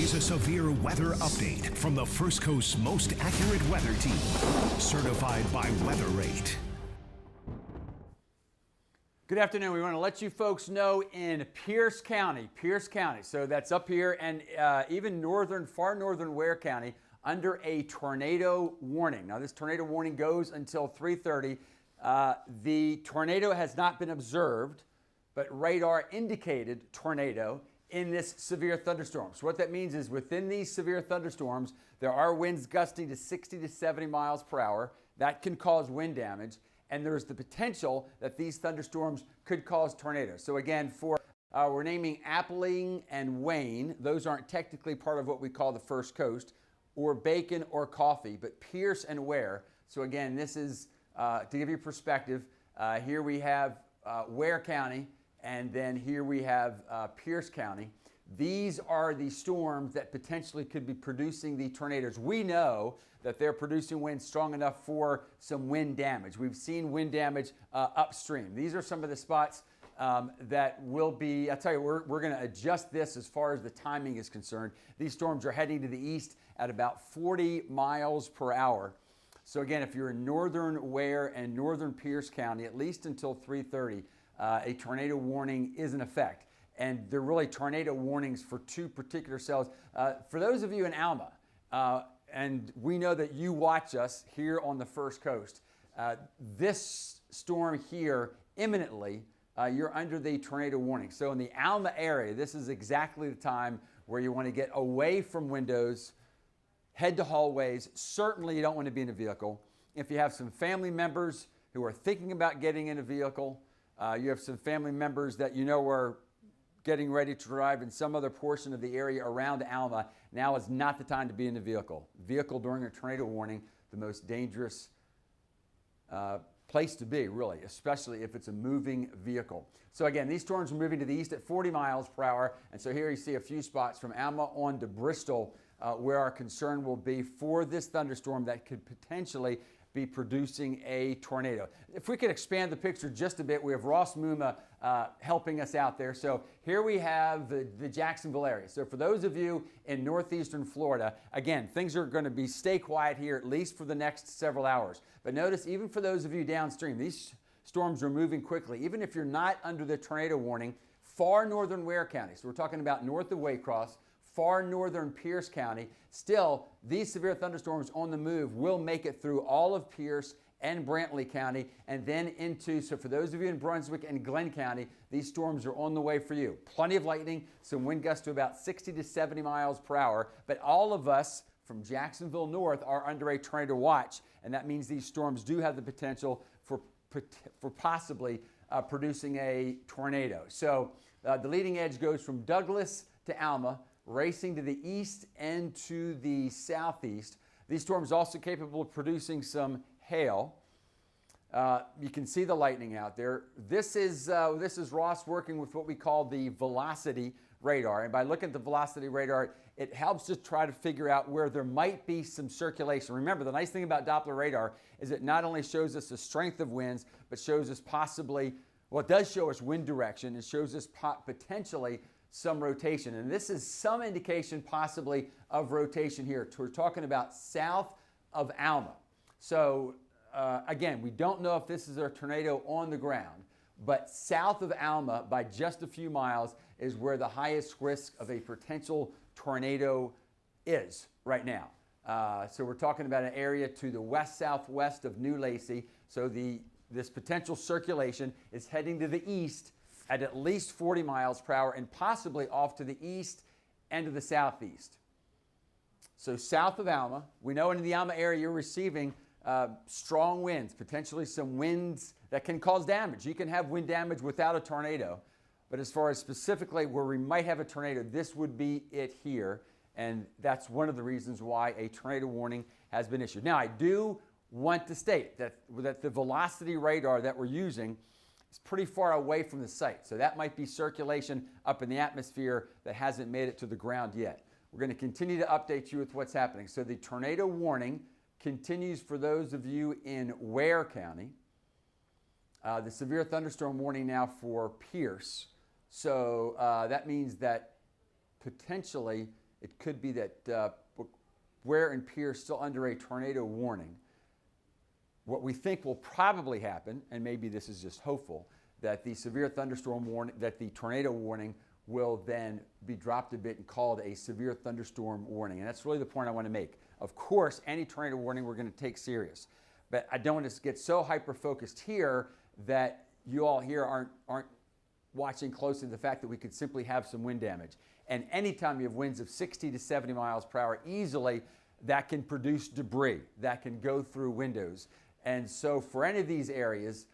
is a severe weather update from the First Coast's most accurate weather team, certified by Weather Rate. Good afternoon. We want to let you folks know in Pierce County, so that's up here, and even far northern Ware County, under a tornado warning. Now, this tornado warning goes until 3:30. The tornado has not been observed, but radar indicated tornado in this severe thunderstorm. So what that means is within these severe thunderstorms, there are winds gusting to 60 to 70 miles per hour. That can cause wind damage. And there's the potential that these thunderstorms could cause tornadoes. So again, we're naming Appling and Wayne. Those aren't technically part of what we call the First Coast, or Bacon or Coffee, but Pierce and Ware. So again, this is to give you perspective. Here we have Ware County, and then here we have Pierce County. These are the storms that potentially could be producing the tornadoes. We know that they're producing winds strong enough for some wind damage. We've seen wind damage upstream. These are some of the spots that will be, I'll tell you, we're going to adjust this as far as the timing is concerned. These storms are heading to the east at about 40 miles per hour. So again, if you're in northern Ware and northern Pierce County, at least until 3:30, a tornado warning is in effect. And they're really tornado warnings for two particular cells. For those of you in Alma, and we know that you watch us here on the First Coast, this storm here imminently, you're under the tornado warning. So in the Alma area, this is exactly the time where you want to get away from windows, head to hallways. Certainly you don't want to be in a vehicle. If you have some family members who are thinking about getting in a vehicle, you have some family members that you know are getting ready to drive in some other portion of the area around Alma, now is not the time to be in the vehicle. Vehicle during a tornado warning, the most dangerous place to be, really, especially if it's a moving vehicle. So again, these storms are moving to the east at 40 miles per hour, and so here you see a few spots from Alma on to Bristol where our concern will be for this thunderstorm that could potentially be producing a tornado. If we could expand the picture just a bit, we have Ross Muma helping us out there. So here we have the Jacksonville area. So for those of you in northeastern Florida, again, things are going to stay quiet here at least for the next several hours. But notice, even for those of you downstream, these storms are moving quickly. Even if you're not under the tornado warning, far northern Ware County, so we're talking about north of Waycross, far northern Pierce County, still these severe thunderstorms on the move will make it through all of Pierce and Brantley County, and then into, so for those of you in Brunswick and Glenn County, these storms are on the way for you. Plenty of lightning, some wind gusts to about 60 to 70 miles per hour, but all of us from Jacksonville north are under a tornado watch, and that means these storms do have the potential for possibly producing a tornado. So the leading edge goes from Douglas to Alma, racing to the east and to the southeast. These storms are also capable of producing some hail. You can see the lightning out there. This is Ross working with what we call the velocity radar. And by looking at the velocity radar, it helps us try to figure out where there might be some circulation. Remember, the nice thing about Doppler radar is it not only shows us the strength of winds, but shows us possibly, well, it does show us wind direction. It shows us potentially some rotation, and this is some indication possibly of rotation here. We're talking about south of Alma. So again, we don't know if this is a tornado on the ground, but south of Alma by just a few miles is where the highest risk of a potential tornado is right now. So we're talking about an area to the west-southwest of New Lacey. So this potential circulation is heading to the east at least 40 miles per hour and possibly off to the east and to the southeast. So south of Alma, we know in the Alma area you're receiving strong winds, potentially some winds that can cause damage. You can have wind damage without a tornado, but as far as specifically where we might have a tornado, this would be it here, and that's one of the reasons why a tornado warning has been issued. Now, I do want to state that the velocity radar that we're using is pretty far away from the site. So that might be circulation up in the atmosphere that hasn't made it to the ground yet. We're going to continue to update you with what's happening. So the tornado warning continues for those of you in Ware County. The severe thunderstorm warning now for Pierce. So that means that potentially it could be that Ware and Pierce still under a tornado warning. What we think will probably happen, and maybe this is just hopeful, that the severe thunderstorm warning, that the tornado warning will then be dropped a bit and called a severe thunderstorm warning. And that's really the point I want to make. Of course, any tornado warning we're going to take serious. But I don't want to get so hyper-focused here that you all here aren't watching closely the fact that we could simply have some wind damage. And anytime you have winds of 60 to 70 miles per hour easily, that can produce debris that can go through windows. And so for any of these areas,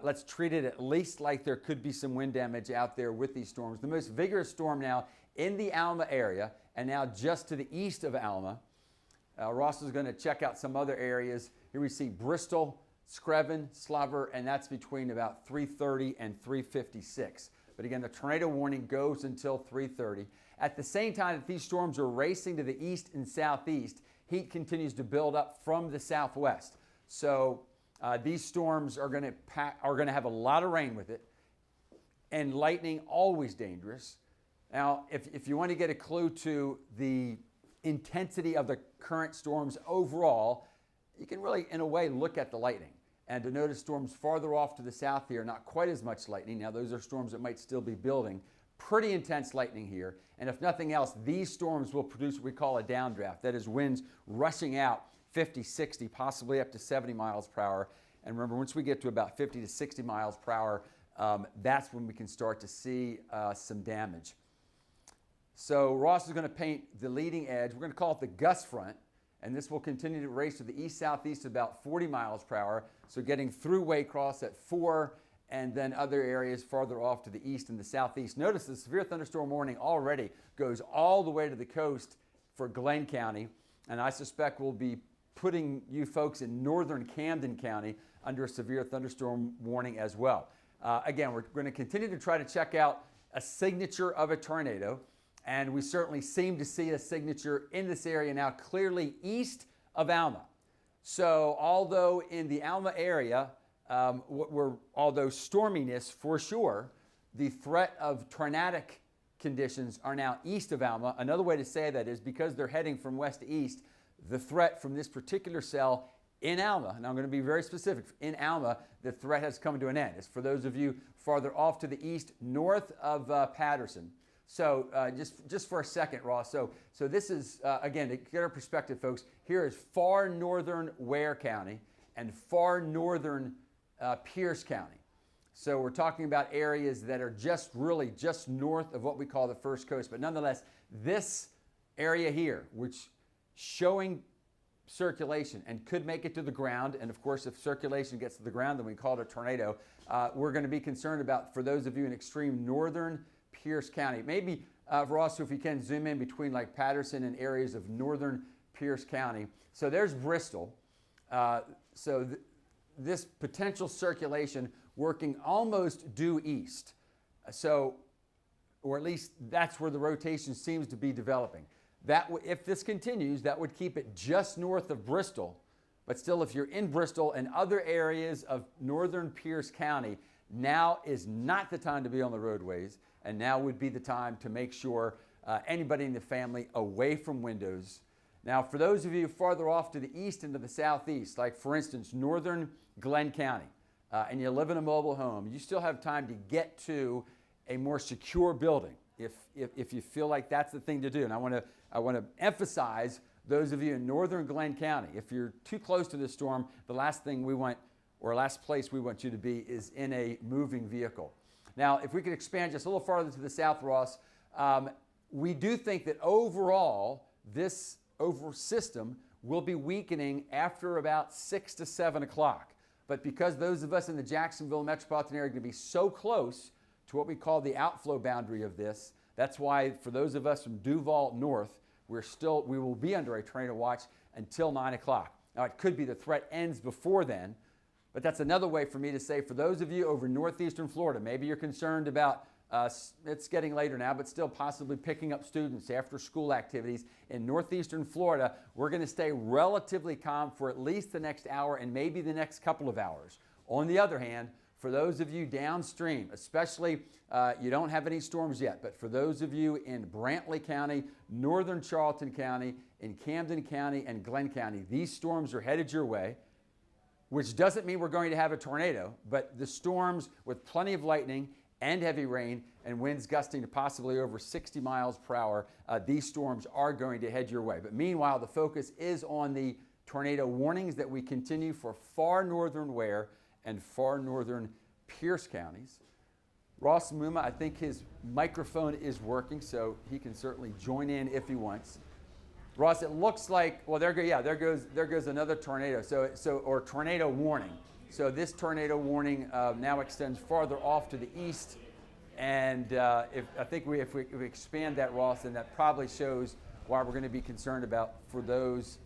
let's treat it at least like there could be some wind damage out there with these storms. The most vigorous storm now in the Alma area, and now just to the east of Alma. Ross is going to check out some other areas. Here we see Bristol, Screven, Slover, and that's between about 3:30 and 3:56. But again, the tornado warning goes until 3:30. At the same time that these storms are racing to the east and southeast, heat continues to build up from the southwest. So these storms are going to have a lot of rain with it, and lightning always dangerous. Now, if you want to get a clue to the intensity of the current storms overall, you can really, in a way, look at the lightning. And to notice storms farther off to the south here, not quite as much lightning. Now, those are storms that might still be building. Pretty intense lightning here. And if nothing else, these storms will produce what we call a downdraft. That is winds rushing out 50, 60, possibly up to 70 miles per hour. And remember, once we get to about 50 to 60 miles per hour, that's when we can start to see some damage. So Ross is going to paint the leading edge. We're going to call it the gust front. And this will continue to race to the east-southeast about 40 miles per hour. So getting through Waycross at 4, and then other areas farther off to the east and the southeast. Notice the severe thunderstorm warning already goes all the way to the coast for Glenn County. And I suspect we'll be putting you folks in northern Camden County under a severe thunderstorm warning as well. Again, we're going to continue to try to check out a signature of a tornado. And we certainly seem to see a signature in this area now, clearly east of Alma. So although in the Alma area, although storminess for sure, the threat of tornadic conditions are now east of Alma. Another way to say that is because they're heading from west to east, the threat from this particular cell in Alma, and I'm going to be very specific, in Alma, the threat has come to an end. It's for those of you farther off to the east, north of Patterson. So just for a second, Ross, so this is, again, to get our perspective, folks, here is far northern Ware County and far northern Pierce County. So we're talking about areas that are just north of what we call the First Coast. But nonetheless, this area here, which showing circulation and could make it to the ground, and of course, if circulation gets to the ground, then we call it a tornado, we're going to be concerned about, for those of you in extreme northern Pierce County. Maybe, Ross, if you can zoom in between like Patterson and areas of northern Pierce County. So there's Bristol. This potential circulation working almost due east. Or at least that's where the rotation seems to be developing. If this continues, that would keep it just north of Bristol. But still, if you're in Bristol and other areas of northern Pierce County, now is not the time to be on the roadways. And now would be the time to make sure anybody in the family away from windows. Now, for those of you farther off to the east and to the southeast, like for instance, northern Glenn County, and you live in a mobile home, you still have time to get to a more secure building if you feel like that's the thing to do. And I want to emphasize those of you in northern Glenn County, if you're too close to this storm, the last thing we want, or last place we want you to be, is in a moving vehicle. Now, if we could expand just a little farther to the south, Ross, we do think that overall, this system will be weakening after about 6 to 7 o'clock. But because those of us in the Jacksonville metropolitan area are going to be so close to what we call the outflow boundary of this, that's why for those of us from Duval north, we will be under a tornado watch until 9 o'clock. Now, it could be the threat ends before then, but that's another way for me to say, for those of you over northeastern Florida, maybe you're concerned about, it's getting later now, but still possibly picking up students after school activities. In northeastern Florida, we're going to stay relatively calm for at least the next hour and maybe the next couple of hours. On the other hand, for those of you downstream, especially you don't have any storms yet, but for those of you in Brantley County, northern Charlton County, in Camden County, and Glenn County, these storms are headed your way, which doesn't mean we're going to have a tornado, but the storms with plenty of lightning and heavy rain and winds gusting to possibly over 60 miles per hour, these storms are going to head your way. But meanwhile, the focus is on the tornado warnings that we continue for far northern Ware and far northern Pierce counties. Ross Muma, I think his microphone is working, so he can certainly join in if he wants. Ross, it looks like, well, there goes another tornado. Or tornado warning. So this tornado warning now extends farther off to the east, and if we expand that, Ross, then that probably shows why we're going to be concerned about for those.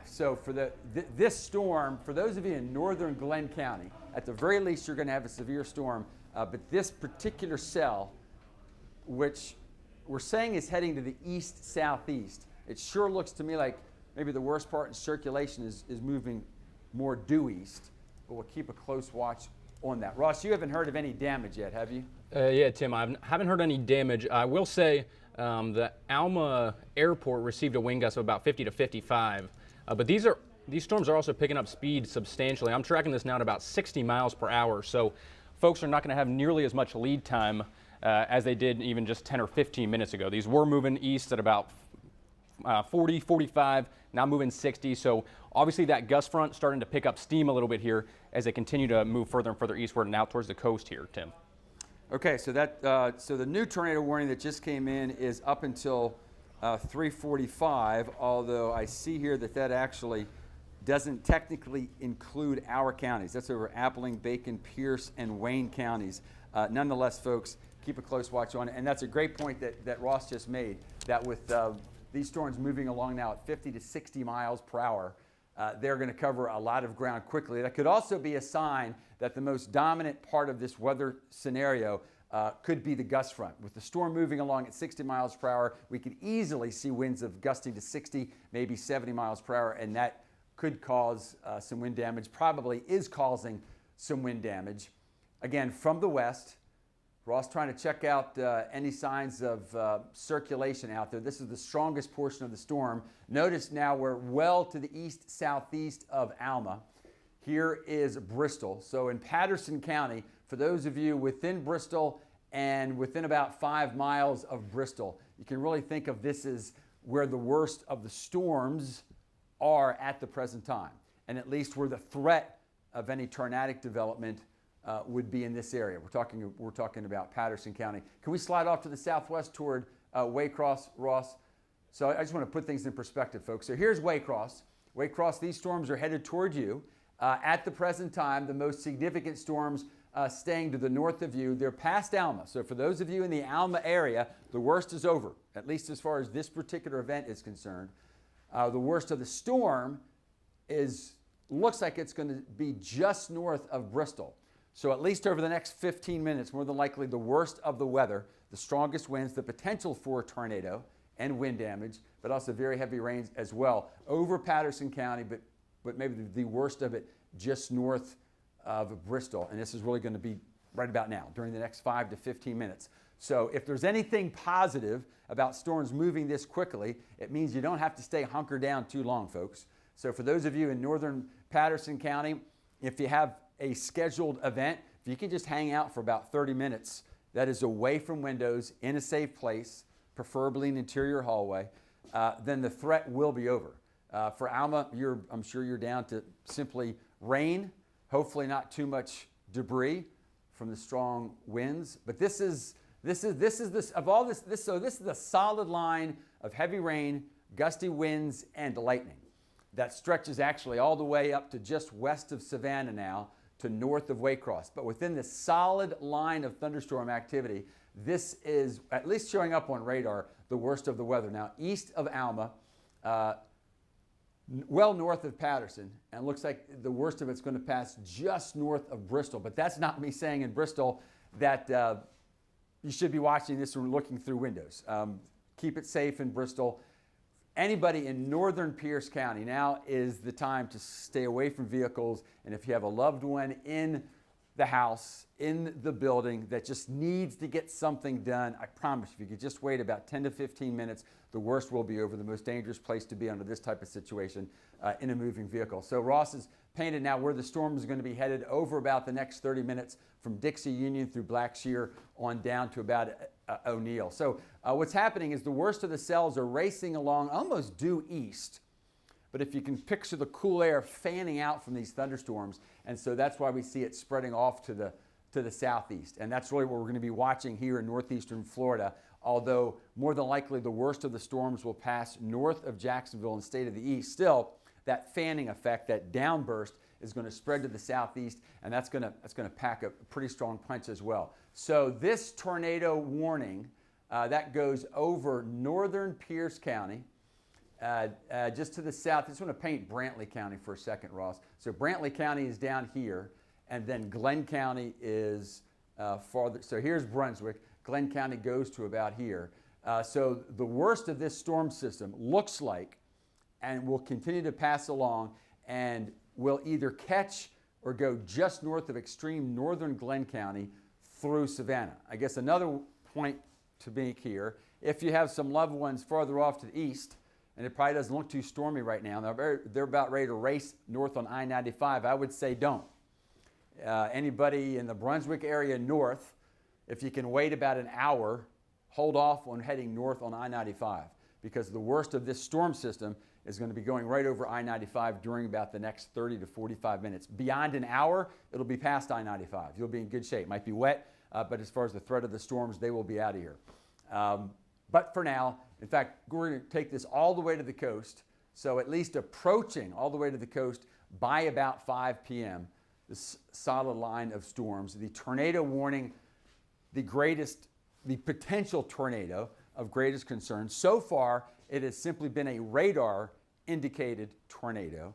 So for this storm, for those of you in northern Glenn County, at the very least, you're going to have a severe storm. But this particular cell, which we're saying is heading to the east-southeast, it sure looks to me like maybe the worst part in circulation is moving more due east. But we'll keep a close watch on that. Ross, you haven't heard of any damage yet, have you? Yeah, Tim, I haven't heard any damage. I will say the Alma Airport received a wind gust of about 50 to 55. But these storms are also picking up speed substantially. I'm tracking this now at about 60 miles per hour. So folks are not going to have nearly as much lead time as they did even just 10 or 15 minutes ago. These were moving east at about 40, 45, now moving 60. So obviously that gust front starting to pick up steam a little bit here as they continue to move further and further eastward and out towards the coast here, Tim. Okay, so the new tornado warning that just came in is up until 3:45, although I see here that actually doesn't technically include our counties. That's over Appling, Bacon, Pierce, and Wayne counties. Nonetheless, folks, keep a close watch on it. And that's a great point that Ross just made, that with these storms moving along now at 50 to 60 miles per hour, they're going to cover a lot of ground quickly. That could also be a sign that the most dominant part of this weather scenario could be the gust front. With the storm moving along at 60 miles per hour, we could easily see winds of gusting to 60, maybe 70 miles per hour, and that could cause some wind damage, probably is causing some wind damage. Again, from the west, Ross trying to check out any signs of circulation out there. This is the strongest portion of the storm. Notice now we're well to the east-southeast of Alma. Here is Bristol. So in Patterson County, for those of you within Bristol and within about 5 miles of Bristol, you can really think of this as where the worst of the storms are at the present time, and at least where the threat of any tornadic development would be in this area. We're talking about Patterson County. Can we slide off to the southwest toward Waycross, Ross? So I just want to put things in perspective, folks. So here's Waycross. Waycross, these storms are headed toward you. At the present time, the most significant storms staying to the north of you, they're past Alma. So for those of you in the Alma area, the worst is over, at least as far as this particular event is concerned. The worst of the storm looks like it's going to be just north of Bristol. So at least over the next 15 minutes, more than likely the worst of the weather, the strongest winds, the potential for a tornado and wind damage, but also very heavy rains as well over Patterson County, but maybe the worst of it just north of Bristol. And this is really going to be right about now, during the next 5 to 15 minutes. So if there's anything positive about storms moving this quickly, it means you don't have to stay hunkered down too long, folks. So for those of you in northern Patterson County, if you have a scheduled event, if you can just hang out for about 30 minutes, that is away from windows, in a safe place, preferably an interior hallway, then the threat will be over. For Alma, I'm sure you're down to simply rain, hopefully not too much debris from the strong winds. But this is the solid line of heavy rain, gusty winds, and lightning that stretches actually all the way up to just west of Savannah now to north of Waycross. But within this solid line of thunderstorm activity, this is at least showing up on radar the worst of the weather. Now, east of Alma, well north of Patterson, and looks like the worst of it's going to pass just north of Bristol. But that's not me saying in Bristol that you should be watching this or looking through windows. Keep it safe in Bristol. anybody in northern Pierce County, now is the time to stay away from vehicles. And if you have a loved one in the house, in the building that just needs to get something done, I promise if you could just wait about 10 to 15 minutes, the worst will be over. The most dangerous place to be under this type of situation in a moving vehicle. So Ross has painted now where the storm is going to be headed over about the next 30 minutes from Dixie Union through Blackshear on down to about O'Neill. So what's happening is the worst of the cells are racing along almost due east. But if you can picture the cool air fanning out from these thunderstorms, and so that's why we see it spreading off to the southeast. And that's really what we're going to be watching here in northeastern Florida, although more than likely the worst of the storms will pass north of Jacksonville and stay to the east. Still, that fanning effect, that downburst, is going to spread to the southeast, and that's going to pack a pretty strong punch as well. So this tornado warning, that goes over northern Pierce County, just to the south. I just want to paint Brantley County for a second, Ross. So Brantley County is down here, and then Glenn County is farther. So here's Brunswick. Glenn County goes to about here. So the worst of this storm system looks like, and will continue to pass along, and will either catch or go just north of extreme northern Glenn County through Savannah. I guess another point to make here, if you have some loved ones farther off to the east, and it probably doesn't look too stormy right now, they're about ready to race north on I-95, I would say don't. Anybody in the Brunswick area north, if you can wait about an hour, hold off on heading north on I-95, because the worst of this storm system is going to be going right over I-95 during about the next 30 to 45 minutes. Beyond an hour, it'll be past I-95. You'll be in good shape. Might be wet, but as far as the threat of the storms, they will be out of here. But for now, in fact, we're going to take this all the way to the coast, so at least approaching all the way to the coast by about 5 p.m., this solid line of storms. The tornado warning, the potential tornado of greatest concern. So far, it has simply been a radar-indicated tornado,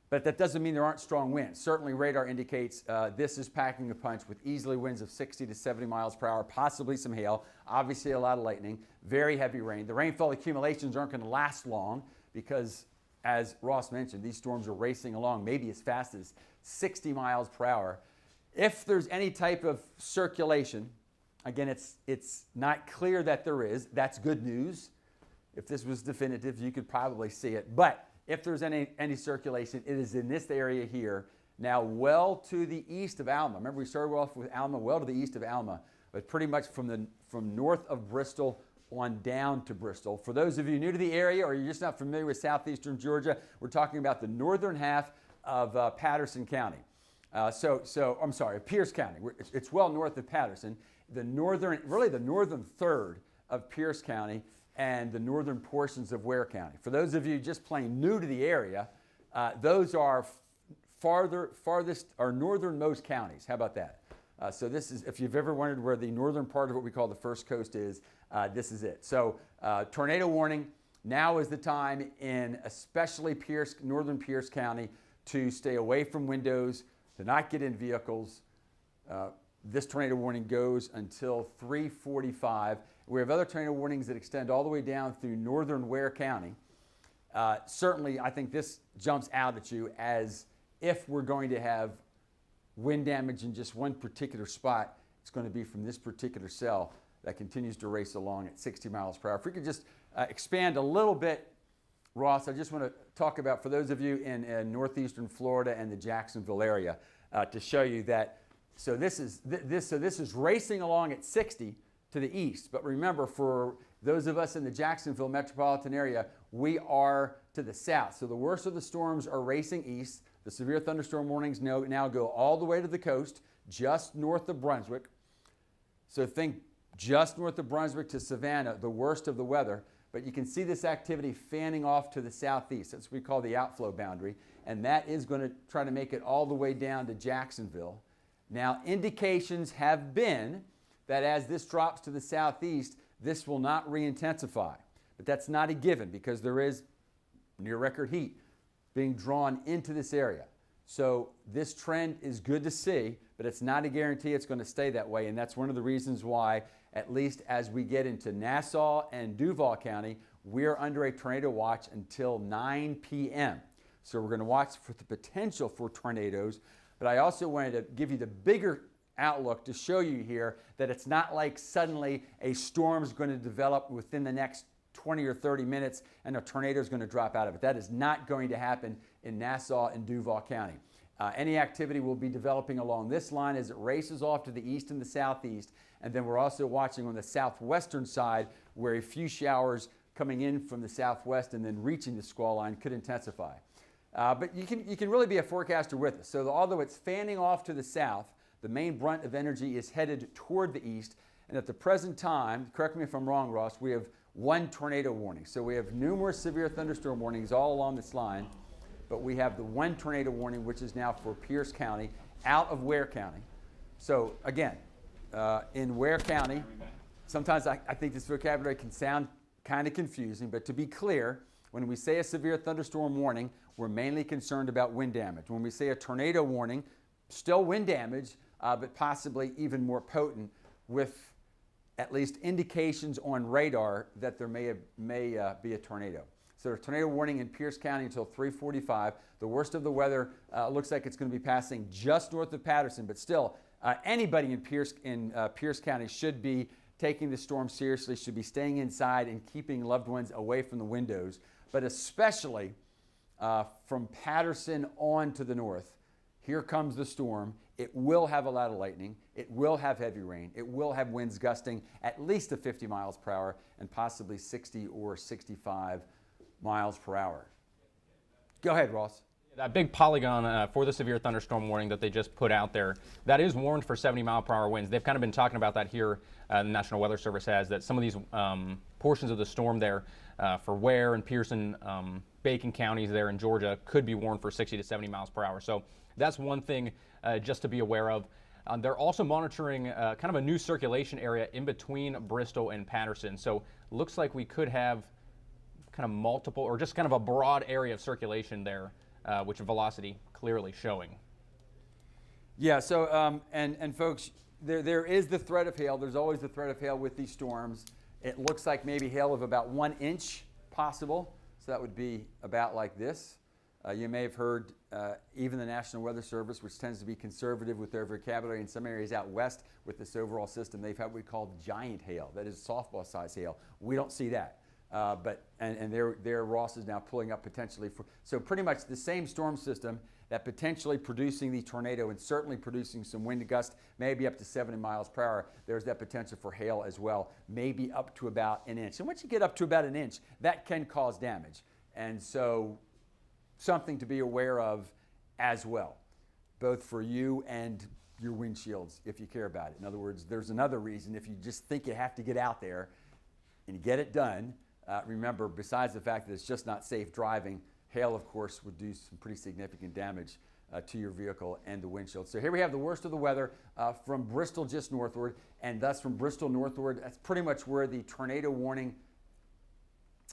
but that doesn't mean there aren't strong winds. Certainly, radar indicates this is packing a punch with easily winds of 60 to 70 miles per hour, possibly some hail, obviously a lot of lightning, very heavy rain. The rainfall accumulations aren't going to last long because, as Ross mentioned, these storms are racing along maybe as fast as 60 miles per hour. If there's any type of circulation, again, it's not clear that there is. That's good news. If this was definitive, you could probably see it. But if there's any circulation, it is in this area here, now well to the east of Alma. Remember, we started off with Alma, well to the east of Alma, but pretty much from north of Bristol on down to Bristol. For those of you new to the area or you're just not familiar with southeastern Georgia, we're talking about the northern half of Patterson County. I'm sorry, Pierce County. It's well north of Patterson. The northern third of Pierce County and the northern portions of Ware County. For those of you just plain new to the area, those are farthest or northernmost counties. How about that? So this is, if you've ever wondered where the northern part of what we call the First Coast is, this is it. So tornado warning, now is the time in especially northern Pierce County to stay away from windows, to not get in vehicles. This tornado warning goes until 3:45. We have other tornado warnings that extend all the way down through northern Ware County. Certainly, I think this jumps out at you as if we're going to have wind damage in just one particular spot, it's going to be from this particular cell that continues to race along at 60 miles per hour. If we could just expand a little bit, Ross, I just want to talk about, for those of you in northeastern Florida and the Jacksonville area, to show you that. So this is racing along at 60 to the east. But remember, for those of us in the Jacksonville metropolitan area, we are to the south. So the worst of the storms are racing east. The severe thunderstorm warnings now go all the way to the coast, just north of Brunswick. So think just north of Brunswick to Savannah, the worst of the weather. But you can see this activity fanning off to the southeast. That's what we call the outflow boundary. And that is going to try to make it all the way down to Jacksonville. Now, indications have been that as this drops to the southeast, this will not re-intensify. But that's not a given because there is near record heat being drawn into this area. So this trend is good to see, but it's not a guarantee it's going to stay that way. And that's one of the reasons why, at least as we get into Nassau and Duval County, we're under a tornado watch until 9 p.m. So we're going to watch for the potential for tornadoes, but I also wanted to give you the bigger outlook to show you here that it's not like suddenly a storm is going to develop within the next 20 or 30 minutes and a tornado is going to drop out of it. That is not going to happen in Nassau and Duval County. Any activity will be developing along this line as it races off to the east and the southeast, and then we're also watching on the southwestern side where a few showers coming in from the southwest and then reaching the squall line could intensify. But you can really be a forecaster with us. So although it's fanning off to the south, the main brunt of energy is headed toward the east. And at the present time, correct me if I'm wrong, Ross, we have one tornado warning. So we have numerous severe thunderstorm warnings all along this line, but we have the one tornado warning, which is now for Pierce County, out of Ware County. So again, in Ware County, sometimes I think this vocabulary can sound kind of confusing, but to be clear, when we say a severe thunderstorm warning, we're mainly concerned about wind damage. When we say a tornado warning, still wind damage, but possibly even more potent, with at least indications on radar that there may be a tornado. So a tornado warning in Pierce County until 3:45. The worst of the weather looks like it's going to be passing just north of Patterson, but still, anybody in Pierce County should be taking the storm seriously, should be staying inside and keeping loved ones away from the windows, but especially from Patterson on to the north. Here comes the storm. It will have a lot of lightning. It will have heavy rain. It will have winds gusting at least to 50 miles per hour and possibly 60 or 65 miles per hour. Go ahead, Ross. That big polygon for the severe thunderstorm warning that they just put out there, that is warned for 70-mile-per-hour winds. They've kind of been talking about that here. The National Weather Service has that some of these portions of the storm there for Ware and Pearson, Bacon counties there in Georgia could be warned for 60 to 70 miles per hour. So that's one thing just to be aware of. They're also monitoring kind of a new circulation area in between Bristol and Patterson. So looks like we could have kind of multiple or just kind of a broad area of circulation there, which velocity clearly showing. Yeah, so, and folks, there is the threat of hail. There's always the threat of hail with these storms. It looks like maybe hail of about 1 inch possible. So that would be about like this. You may have heard even the National Weather Service, which tends to be conservative with their vocabulary in some areas out west with this overall system, they've had what we call giant hail. That is softball-sized hail. We don't see that. But their Ross is now pulling up potentially for, so pretty much the same storm system that potentially producing the tornado and certainly producing some wind gust, maybe up to 70 miles per hour. There's that potential for hail as well, maybe up to about 1 inch. And once you get up to about 1 inch, that can cause damage. And so something to be aware of as well, both for you and your windshields if you care about it. In other words, there's another reason if you just think you have to get out there and you get it done. Remember, besides the fact that it's just not safe driving, hail, of course, would do some pretty significant damage to your vehicle and the windshield. So here we have the worst of the weather from Bristol just northward, and thus from Bristol northward, that's pretty much where the tornado warning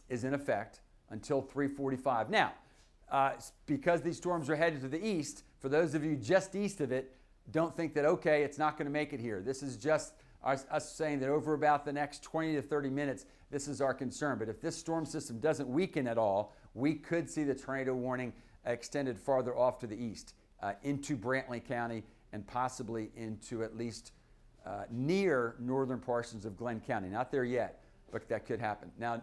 is in effect until 3:45. Now, because these storms are headed to the east, for those of you just east of it, don't think that, okay, it's not going to make it here. This is just us saying that over about the next 20 to 30 minutes, this is our concern. But if this storm system doesn't weaken at all, we could see the tornado warning extended farther off to the east into Brantley County and possibly into at least near northern portions of Glenn County. Not there yet, but that could happen. Now,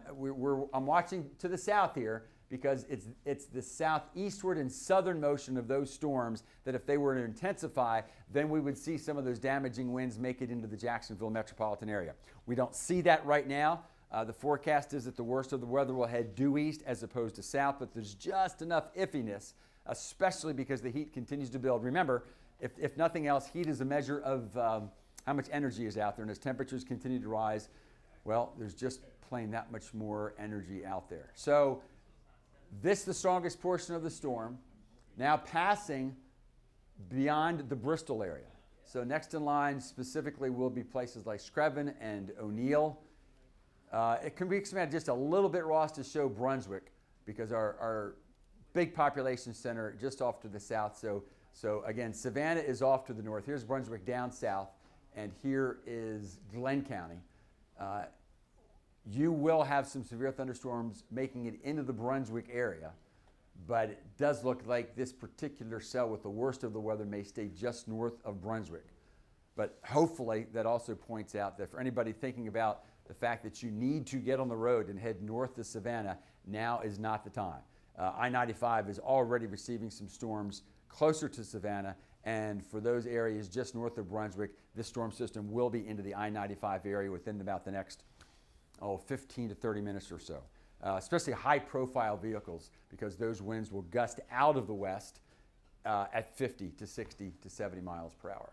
I'm watching to the south here because it's the southeastward and southern motion of those storms that if they were to intensify, then we would see some of those damaging winds make it into the Jacksonville metropolitan area. We don't see that right now. The forecast is that the worst of the weather will head due east as opposed to south, but there's just enough iffiness, especially because the heat continues to build. Remember, if nothing else, heat is a measure of how much energy is out there, and as temperatures continue to rise, well, there's just plain that much more energy out there. So this is the strongest portion of the storm, now passing beyond the Bristol area. So next in line specifically will be places like Screven and O'Neill. It can be expanded just a little bit, Ross, to show Brunswick because our big population center just off to the south. So again, Savannah is off to the north. Here's Brunswick down south, and here is Glenn County. you will have some severe thunderstorms making it into the Brunswick area, but it does look like this particular cell with the worst of the weather may stay just north of Brunswick. But hopefully that also points out that for anybody thinking about the fact that you need to get on the road and head north to Savannah, now is not the time. I-95 is already receiving some storms closer to Savannah, and for those areas just north of Brunswick, this storm system will be into the I-95 area within about the next 15 to 30 minutes or so. Especially high-profile vehicles, because those winds will gust out of the west at 50 to 60 to 70 miles per hour.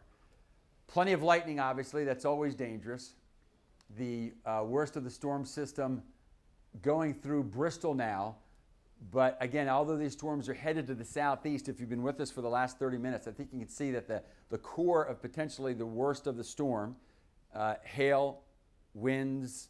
Plenty of lightning, obviously. That's always dangerous. The worst of the storm system going through Bristol now. But again, although these storms are headed to the southeast, if you've been with us for the last 30 minutes, I think you can see that the core of potentially the worst of the storm, hail, winds,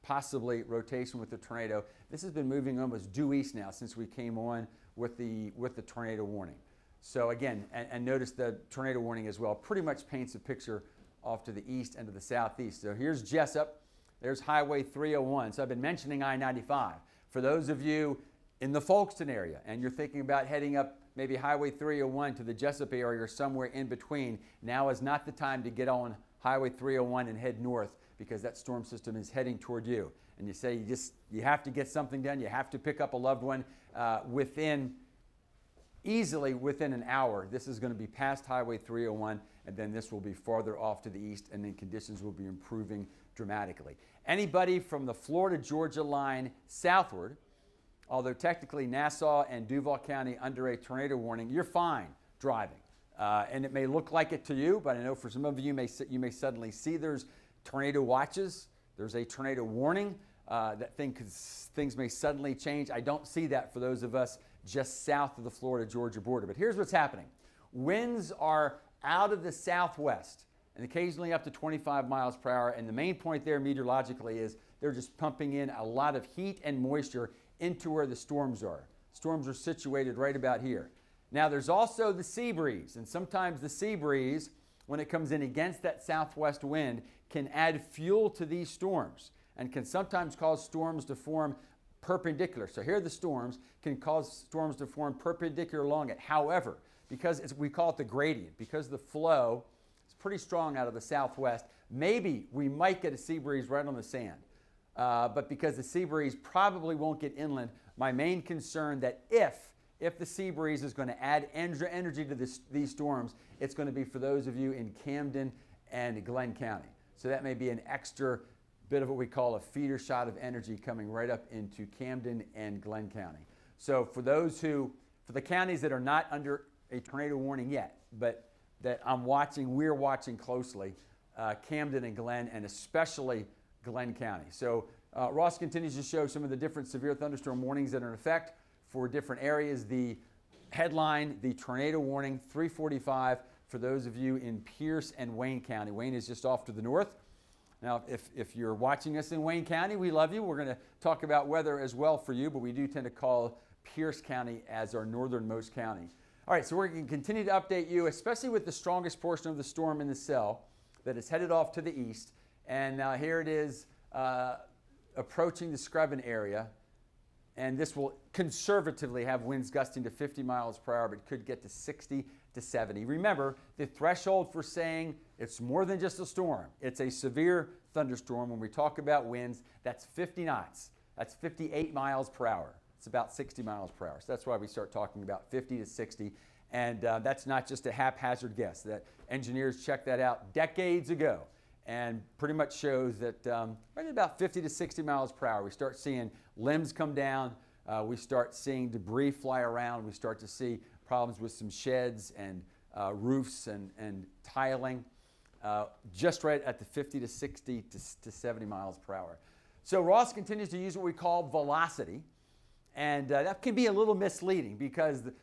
possibly rotation with the tornado, this has been moving almost due east now since we came on with the tornado warning. So again, and notice the tornado warning as well pretty much paints a picture off to the east and to the southeast. So here's Jessup, there's Highway 301. So I've been mentioning I-95. For those of you in the Folkestone area and you're thinking about heading up maybe Highway 301 to the Jessup area or somewhere in between, now is not the time to get on Highway 301 and head north, because that storm system is heading toward you. And you say you have to get something done, you have to pick up a loved one easily within an hour. This is going to be past Highway 301, and then this will be farther off to the east, and then conditions will be improving dramatically. Anybody from the Florida-Georgia line southward, although technically Nassau and Duval County under a tornado warning, you're fine driving. And it may look like it to you, but I know for some of you, you may suddenly see there's tornado watches, there's a tornado warning, that things may suddenly change. I don't see that for those of us just south of the Florida-Georgia border. But here's what's happening. Winds are out of the southwest and occasionally up to 25 miles per hour. And the main point there meteorologically is they're just pumping in a lot of heat and moisture into where the storms are. Storms are situated right about here. Now there's also the sea breeze, and sometimes the sea breeze, when it comes in against that southwest wind, can add fuel to these storms and can sometimes cause storms to form perpendicular. So here the storms can cause storms to form perpendicular along it. However, because we call it the gradient, because the flow is pretty strong out of the southwest, maybe we might get a sea breeze right on the sand. But because the sea breeze probably won't get inland, my main concern that if the sea breeze is going to add energy to these storms, it's going to be for those of you in Camden and Glenn County. So that may be an extra bit of what we call a feeder shot of energy coming right up into Camden and Glenn County. So for the counties that are not under a tornado warning yet, but that we're watching closely, Camden and Glenn, and especially Glenn County. So Ross continues to show some of the different severe thunderstorm warnings that are in effect for different areas. The headline, the tornado warning, 345 for those of you in Pierce and Wayne County. Wayne is just off to the north. Now, if you're watching us in Wayne County, we love you. We're going to talk about weather as well for you, but we do tend to call Pierce County as our northernmost county. All right, so we're going to continue to update you, especially with the strongest portion of the storm in the cell that is headed off to the east. And now here it is approaching the Screven area. And this will conservatively have winds gusting to 50 miles per hour, but could get to 60 to 70. Remember, the threshold for saying it's more than just a storm. It's a severe thunderstorm. When we talk about winds, that's 50 knots. That's 58 miles per hour. It's about 60 miles per hour. So that's why we start talking about 50 to 60. And that's not just a haphazard guess. That engineers checked that out decades ago and pretty much shows that right at about 50 to 60 miles per hour, we start seeing limbs come down. We start seeing debris fly around. We start to see problems with some sheds and roofs and tiling, just right at the 50 to 60 to 70 miles per hour. So Ross continues to use what we call velocity, and that can be a little misleading because the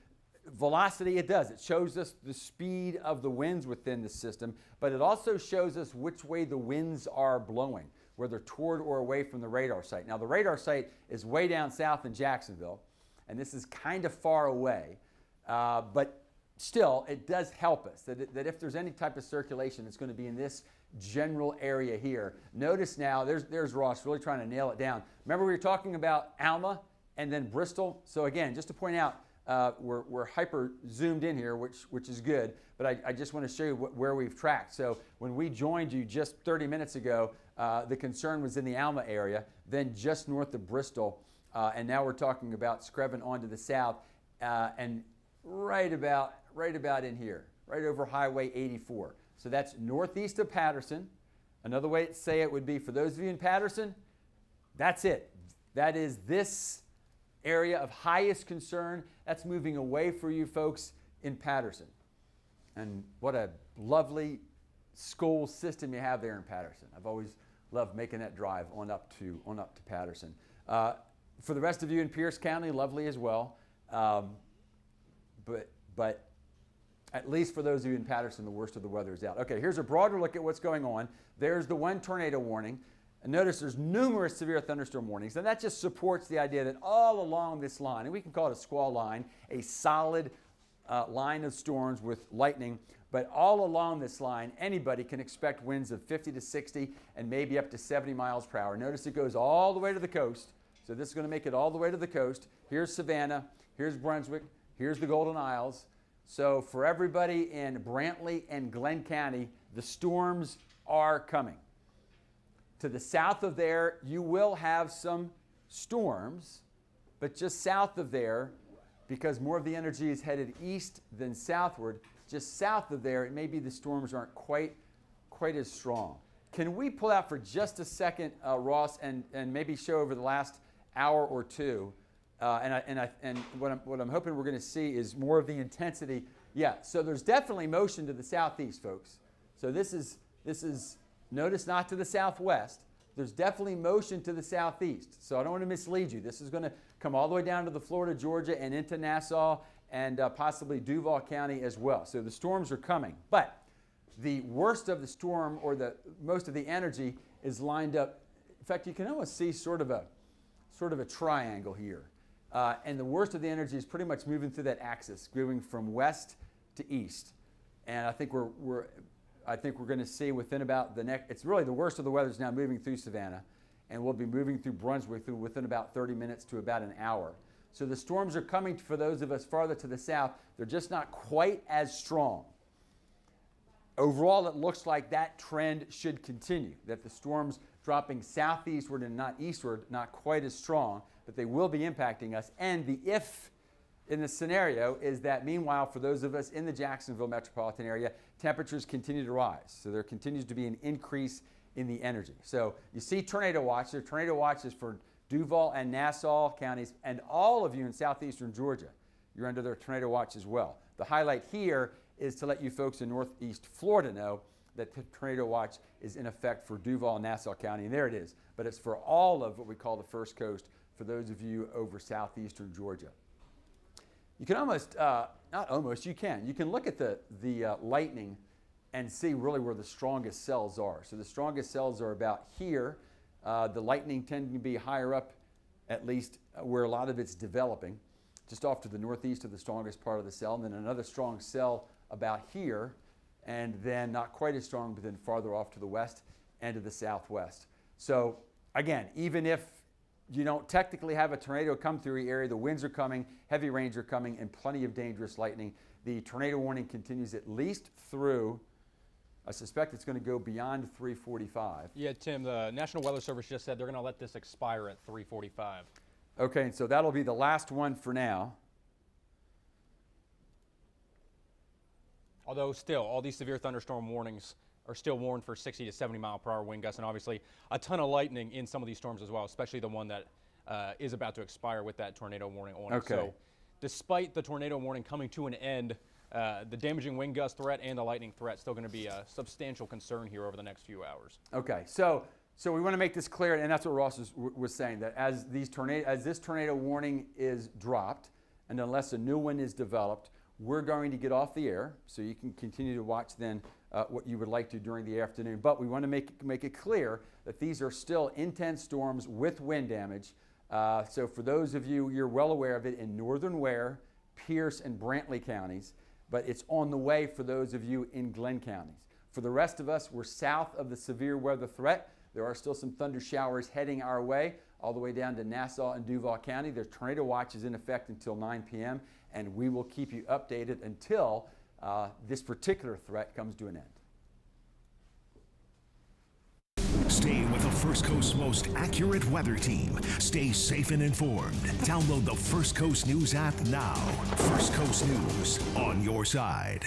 velocity, it shows us the speed of the winds within the system, but it also shows us which way the winds are blowing, whether toward or away from the radar site. Now the radar site is way down south in Jacksonville, and this is kind of far away, but still, it does help us that if there's any type of circulation, it's going to be in this general area here. Notice now, there's Ross really trying to nail it down. Remember we were talking about Alma and then Bristol? So again, just to point out, we're hyper zoomed in here, which is good, but I just want to show you where we've tracked. So when we joined you just 30 minutes ago, the concern was in the Alma area, then just north of Bristol, and now we're talking about Screven on to the south, and right about in here, right over Highway 84. So that's northeast of Patterson. Another way to say it would be, for those of you in Patterson, that's it. That is this area of highest concern. That's moving away for you folks in Patterson. And what a lovely school system you have there in Patterson. I've always loved making that drive on up to Patterson. For the rest of you in Pierce County, lovely as well. But at least for those of you in Patterson, the worst of the weather is out. Okay, here's a broader look at what's going on. There's the one tornado warning. And notice there's numerous severe thunderstorm warnings. And that just supports the idea that all along this line, and we can call it a squall line, a solid line of storms with lightning, but all along this line, anybody can expect winds of 50 to 60 and maybe up to 70 miles per hour. Notice it goes all the way to the coast. So this is going to make it all the way to the coast. Here's Savannah, here's Brunswick, here's the Golden Isles. So for everybody in Brantley and Glenn County, the storms are coming. To the south of there, you will have some storms, but just south of there, because more of the energy is headed east than southward, just south of there, it may be the storms aren't quite as strong. Can we pull out for just a second, Ross, and maybe show over the last hour or two? And what I'm hoping we're going to see is more of the intensity. Yeah, so there's definitely motion to the southeast, folks. So this is notice not to the southwest. There's definitely motion to the southeast. So I don't want to mislead you. This is going to come all the way down to the Florida, Georgia, and into Nassau and possibly Duval County as well. So the storms are coming. But the worst of the storm, or the most of the energy, is lined up. In fact, you can almost see sort of a triangle here. And the worst of the energy is pretty much moving through that axis, moving from west to east. And I think we're going to see within about the next, it's really the worst of the weather is now moving through Savannah, and we'll be moving through Brunswick within about 30 minutes to about an hour. So the storms are coming for those of us farther to the south. They're just not quite as strong. Overall, it looks like that trend should continue, that the storms dropping southeastward and not eastward, not quite as strong, but they will be impacting us. And the if in the scenario is that meanwhile, for those of us in the Jacksonville metropolitan area, temperatures continue to rise. So there continues to be an increase in the energy. So you see tornado watch. The tornado watch is for Duval and Nassau counties, and all of you in southeastern Georgia, you're under their tornado watch as well. The highlight here is to let you folks in northeast Florida know that the tornado watch is in effect for Duval and Nassau County, and there it is. But it's for all of what we call the First Coast, for those of you over southeastern Georgia. You can almost, not almost, you can look at the lightning and see really where the strongest cells are. So the strongest cells are about here. The lightning tending to be higher up, at least where a lot of it's developing, just off to the northeast of the strongest part of the cell, and then another strong cell about here, and then not quite as strong, but then farther off to the west and to the southwest. So again, even if you don't technically have a tornado come through your area, the winds are coming, heavy rains are coming, and plenty of dangerous lightning. The tornado warning continues at least through, I suspect it's going to go beyond 3:45. Yeah, Tim, the National Weather Service just said they're going to let this expire at 3:45. Okay, and so that'll be the last one for now. Although still, all these severe thunderstorm warnings are still warned for 60 to 70 mile per hour wind gusts, and obviously a ton of lightning in some of these storms as well, especially the one that is about to expire with that tornado warning on it. Okay. So despite the tornado warning coming to an end, the damaging wind gust threat and the lightning threat still going to be a substantial concern here over the next few hours. Okay, so we want to make this clear, and that's what Ross was saying, that as this tornado warning is dropped, and unless a new one is developed, we're going to get off the air, so you can continue to watch then what you would like to during the afternoon. But we want to make it clear that these are still intense storms with wind damage. So for those of you, you're well aware of it in northern Ware, Pierce, and Brantley counties. but it's on the way for those of you in Glenn counties. For the rest of us, we're south of the severe weather threat. There are still some thunder showers heading our way, all the way down to Nassau and Duval County. There's tornado watch is in effect until 9 p.m., and we will keep you updated until this particular threat comes to an end. Stay with the First Coast's most accurate weather team. Stay safe and informed. Download the First Coast News app now. First Coast News, on your side.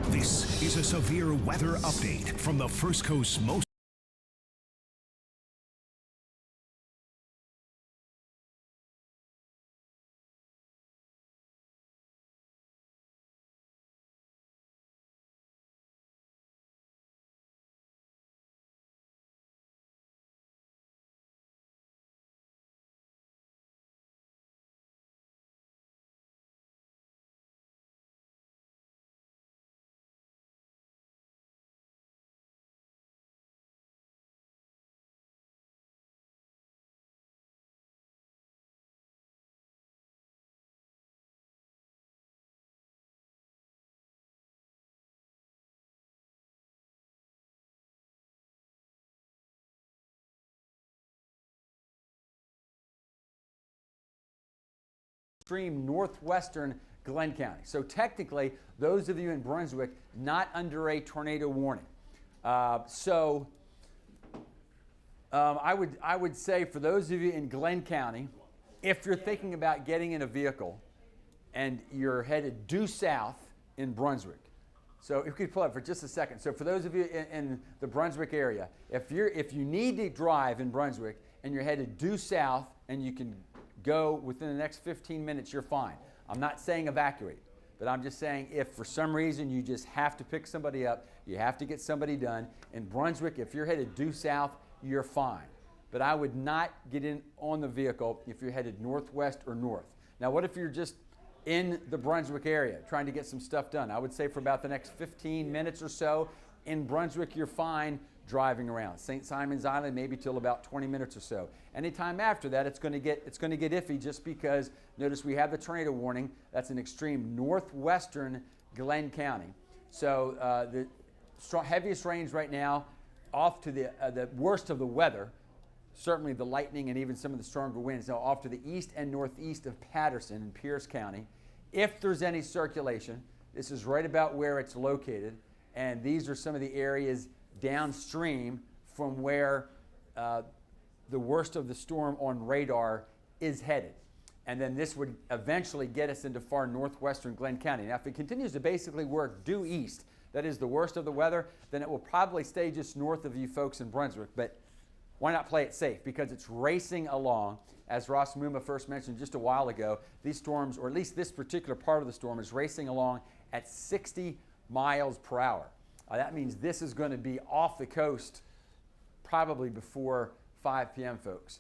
This is a severe weather update from the First Coast's most extreme northwestern Glenn County. So technically, those of you in Brunswick, not under a tornado warning. I would say for those of you in Glenn County, if you're thinking about getting in a vehicle and you're headed due south in Brunswick, so if you could pull up for just a second. So for those of you in the Brunswick area, if you need to drive in Brunswick and you're headed due south and you can go within the next 15 minutes, you're fine. I'm not saying evacuate, but I'm just saying if for some reason you just have to pick somebody up, you have to get somebody done. In Brunswick, if you're headed due south, you're fine. But I would not get in on the vehicle if you're headed northwest or north. Now, what if you're just in the Brunswick area trying to get some stuff done? I would say for about the next 15 minutes or so, in Brunswick, you're fine driving around. St. Simon's Island, maybe till about 20 minutes or so. Anytime after that, it's going to get iffy, just because notice we have the tornado warning. That's an extreme northwestern Glenn County. So the heaviest rains right now, off to the worst of the weather, certainly the lightning and even some of the stronger winds, now off to the east and northeast of Patterson in Pierce County. If there's any circulation, this is right about where it's located, and these are some of the areas downstream from where the worst of the storm on radar is headed. And then this would eventually get us into far northwestern Glenn County. Now, if it continues to basically work due east, that is the worst of the weather, then it will probably stay just north of you folks in Brunswick. But why not play it safe? Because it's racing along. As Ross Muma first mentioned just a while ago, these storms, or at least this particular part of the storm, is racing along at 60 miles per hour. That means this is going to be off the coast probably before 5 p.m., folks.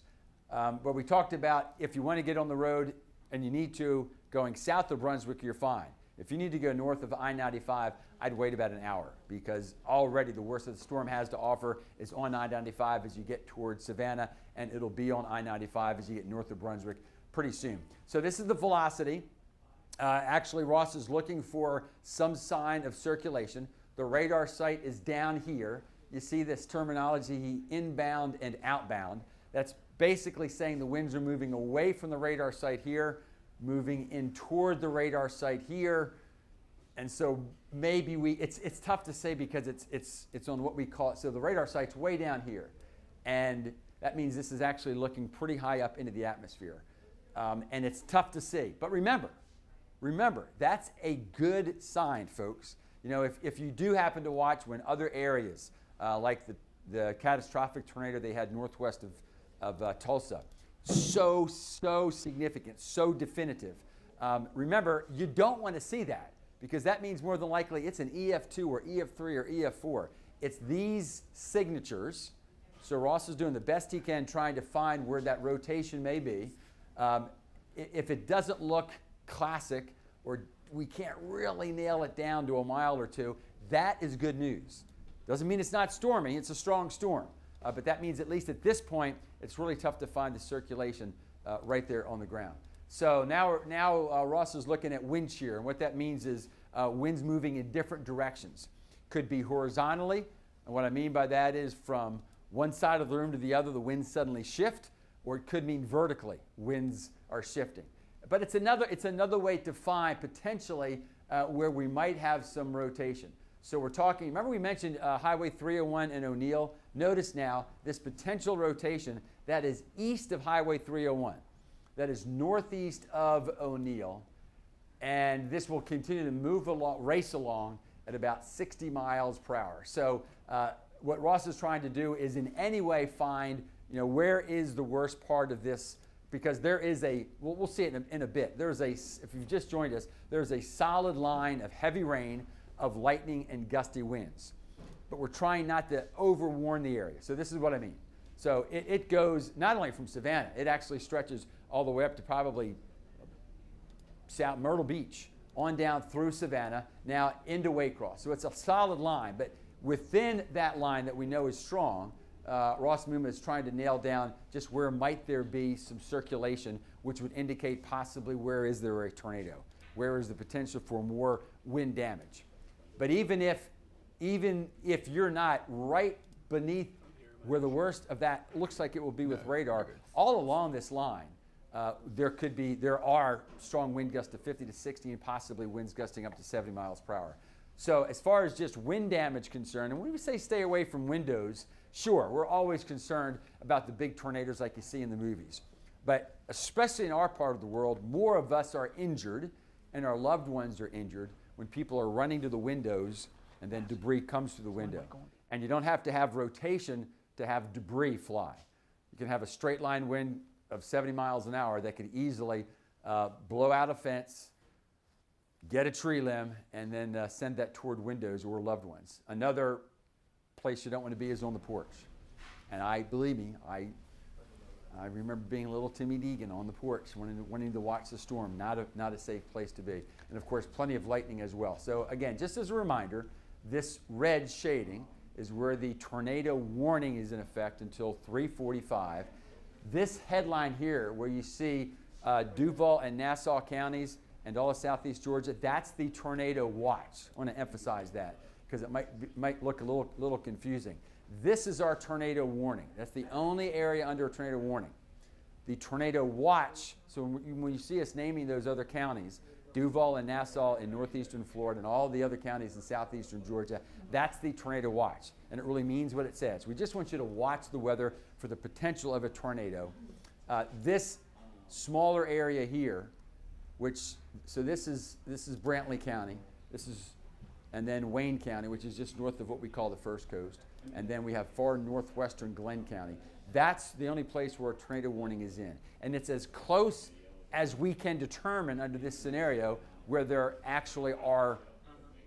But we talked about if you want to get on the road and you need to, going south of Brunswick, you're fine. If you need to go north of I-95, I'd wait about an hour because already the worst that the storm has to offer is on I-95 as you get towards Savannah, and it'll be on I-95 as you get north of Brunswick pretty soon. So this is the velocity. Actually, Ross is looking for some sign of circulation. The radar site is down here. You see this terminology, inbound and outbound. That's basically saying the winds are moving away from the radar site here, moving in toward the radar site here. And so maybe it's tough to say because it's on what we call it. So the radar site's way down here. And that means this is actually looking pretty high up into the atmosphere. And it's tough to see. But remember, that's a good sign, folks. You know, if you do happen to watch when other areas, like the catastrophic tornado they had northwest of Tulsa, so significant, so definitive. Remember, you don't want to see that because that means more than likely it's an EF2 or EF3 or EF4. It's these signatures. So Ross is doing the best he can trying to find where that rotation may be. If it doesn't look classic or we can't really nail it down to a mile or two, that is good news. Doesn't mean it's not stormy, it's a strong storm. But that means at least at this point, it's really tough to find the circulation right there on the ground. So now Ross is looking at wind shear, and what that means is winds moving in different directions. Could be horizontally, and what I mean by that is from one side of the room to the other, the winds suddenly shift, or it could mean vertically, winds are shifting. But it's another way to find potentially where we might have some rotation. So we're talking, remember we mentioned Highway 301 and O'Neill? Notice now this potential rotation that is east of Highway 301, that is northeast of O'Neill, and this will continue to move along, race along at about 60 miles per hour. So what Ross is trying to do is in any way find, you know, where is the worst part of this, because there is we'll see it in a bit. If you've just joined us, there's a solid line of heavy rain, of lightning and gusty winds. But we're trying not to overwarn the area. So this is what I mean. So it goes not only from Savannah, it actually stretches all the way up to probably South Myrtle Beach, on down through Savannah, now into Waycross. So it's a solid line, but within that line that we know is strong, Ross Muma is trying to nail down just where might there be some circulation, which would indicate possibly where is there a tornado, where is the potential for more wind damage. But even if you're not right beneath where the worst of that looks like it will be with radar, all along this line, there are strong wind gusts of 50 to 60 and possibly winds gusting up to 70 miles per hour. So as far as just wind damage concerned, and when we say stay away from windows, sure, we're always concerned about the big tornadoes like you see in the movies. But especially in our part of the world, more of us are injured and our loved ones are injured when people are running to the windows and then debris comes through the window. And you don't have to have rotation to have debris fly. You can have a straight line wind of 70 miles an hour that could easily blow out a fence, get a tree limb, and then send that toward windows or loved ones. Another place you don't want to be is on the porch. And believe me, I remember being a little Timmy Deegan on the porch, wanting to watch the storm. Not a safe place to be. And of course, plenty of lightning as well. So again, just as a reminder, this red shading is where the tornado warning is in effect until 3:45. This headline here, where you see Duval and Nassau counties and all of southeast Georgia, that's the tornado watch. I want to emphasize that because it might look a little confusing. This is our tornado warning. That's the only area under a tornado warning. The tornado watch, so when you see us naming those other counties, Duval and Nassau in northeastern Florida and all the other counties in southeastern Georgia, that's the tornado watch. And it really means what it says. We just want you to watch the weather for the potential of a tornado. This smaller area here, so this is Brantley County, and then Wayne County, which is just north of what we call the First Coast. And then we have far northwestern Glenn County. That's the only place where a tornado warning is in. And it's as close as we can determine under this scenario where there actually are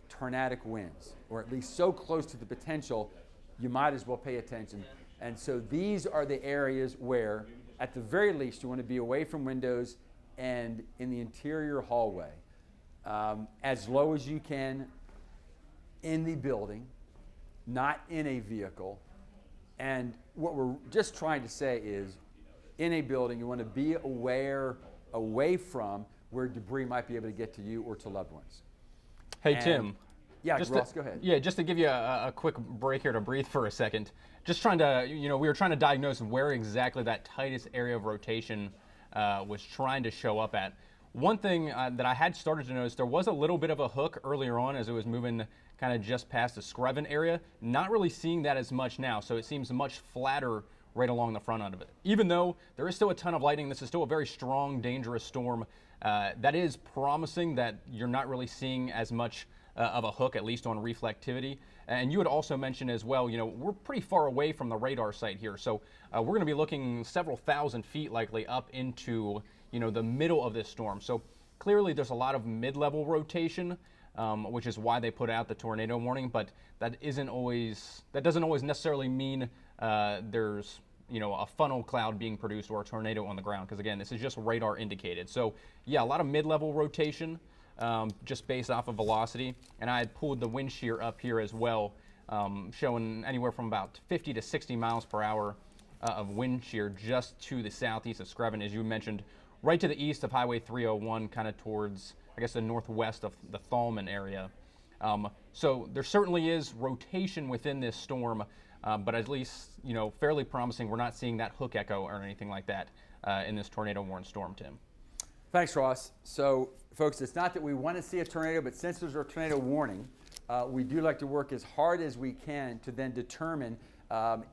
tornadic winds, or at least so close to the potential, you might as well pay attention. And so these are the areas where, at the very least, you want to be away from windows and in the interior hallway. as low as you can in the building, not in a vehicle. And what we're just trying to say is, in a building, you want to be away from where debris might be able to get to you or to loved ones. Hey, Tim. Yeah, Ross, go ahead. Yeah, just to give you a quick break here to breathe for a second. Just trying to, we were trying to diagnose where exactly that tightest area of rotation was trying to show up at. One thing that I had started to notice, there was a little bit of a hook earlier on as it was moving kind of just past the Screven area. Not really seeing that as much now, so it seems much flatter right along the front end of it. Even though there is still a ton of lightning, this is still a very strong, dangerous storm. That is promising that you're not really seeing as much of a hook, at least on reflectivity. And you had also mentioned as well, we're pretty far away from the radar site here. So we're going to be looking several thousand feet likely up into, the middle of this storm. So clearly there's a lot of mid-level rotation, which is why they put out the tornado warning. But that doesn't always necessarily mean there's, a funnel cloud being produced or a tornado on the ground. Because again, this is just radar indicated. So yeah, a lot of mid-level rotation. Just based off of velocity, and I had pulled the wind shear up here as well, showing anywhere from about 50 to 60 miles per hour of wind shear just to the southeast of Screven, as you mentioned, right to the east of Highway 301, kind of towards, I guess, the northwest of the Thalman area. So there certainly is rotation within this storm, but at least, fairly promising. We're not seeing that hook echo or anything like that in this tornado-warned storm, Tim. Thanks, Ross. So, folks, it's not that we want to see a tornado, but since there's a tornado warning, we do like to work as hard as we can to then determine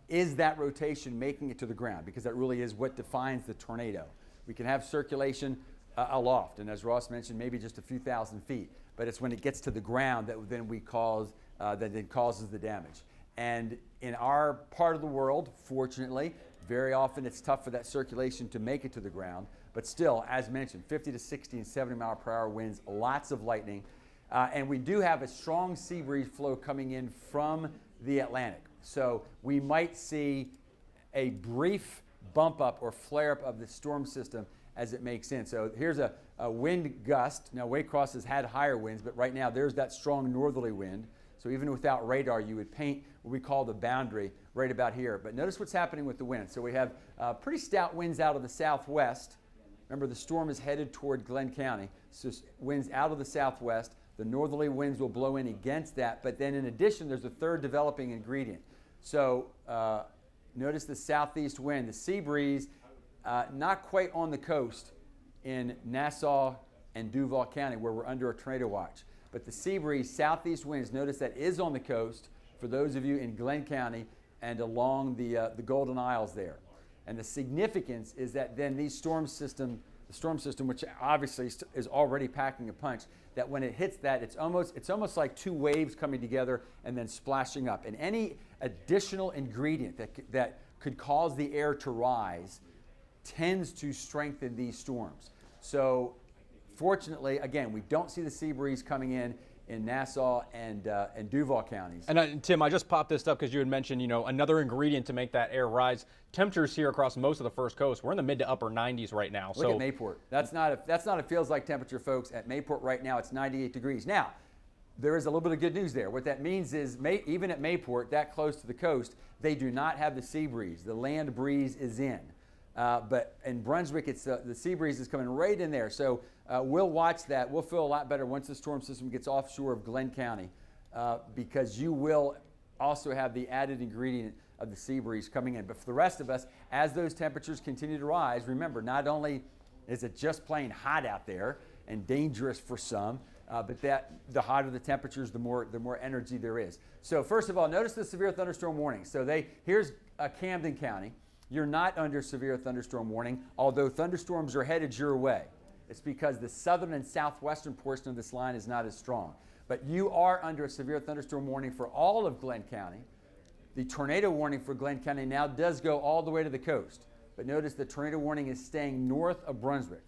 is that rotation making it to the ground, because that really is what defines the tornado. We can have circulation aloft, and as Ross mentioned, maybe just a few thousand feet, but it's when it gets to the ground that then causes the damage. And in our part of the world, fortunately, very often it's tough for that circulation to make it to the ground. But still, as mentioned, 50 to 60 and 70 mile per hour winds, lots of lightning. And we do have a strong sea breeze flow coming in from the Atlantic. So we might see a brief bump up or flare up of the storm system as it makes in. So here's a wind gust. Now, Waycross has had higher winds, but right now there's that strong northerly wind. So even without radar, you would paint what we call the boundary right about here. But notice what's happening with the wind. So we have pretty stout winds out of the southwest. Remember, the storm is headed toward Glenn County, so winds out of the southwest. The northerly winds will blow in against that, but then in addition, there's a third developing ingredient. So notice the southeast wind, the sea breeze, not quite on the coast in Nassau and Duval County, where we're under a tornado watch. But the sea breeze, southeast winds, notice that is on the coast for those of you in Glenn County and along the Golden Isles there. And the significance is that then the storm system, which obviously is already packing a punch, that when it hits that, it's almost like two waves coming together and then splashing up. And any additional ingredient that could cause the air to rise tends to strengthen these storms. So fortunately, again, we don't see the sea breeze coming in Nassau and Duval counties. And Tim, I just popped this up because you had mentioned, another ingredient to make that air rise. Temperatures here across most of the First Coast, we're in the mid to upper 90s right now. Look at Mayport. That's not a feels like temperature, folks. At Mayport right now, it's 98 degrees. Now, there is a little bit of good news there. What that means is, even at Mayport, that close to the coast, they do not have the sea breeze. The land breeze is in. But in Brunswick, it's the sea breeze is coming right in there. So we'll watch that. We'll feel a lot better once the storm system gets offshore of Glenn County, because you will also have the added ingredient of the sea breeze coming in. But for the rest of us, as those temperatures continue to rise, remember, not only is it just plain hot out there and dangerous for some, but that the hotter the temperatures, the more energy there is. So first of all, notice the severe thunderstorm warning. So here's Camden County. You're not under severe thunderstorm warning, although thunderstorms are headed your way. It's because the southern and southwestern portion of this line is not as strong. But you are under a severe thunderstorm warning for all of Glenn County. The tornado warning for Glenn County now does go all the way to the coast. But notice the tornado warning is staying north of Brunswick.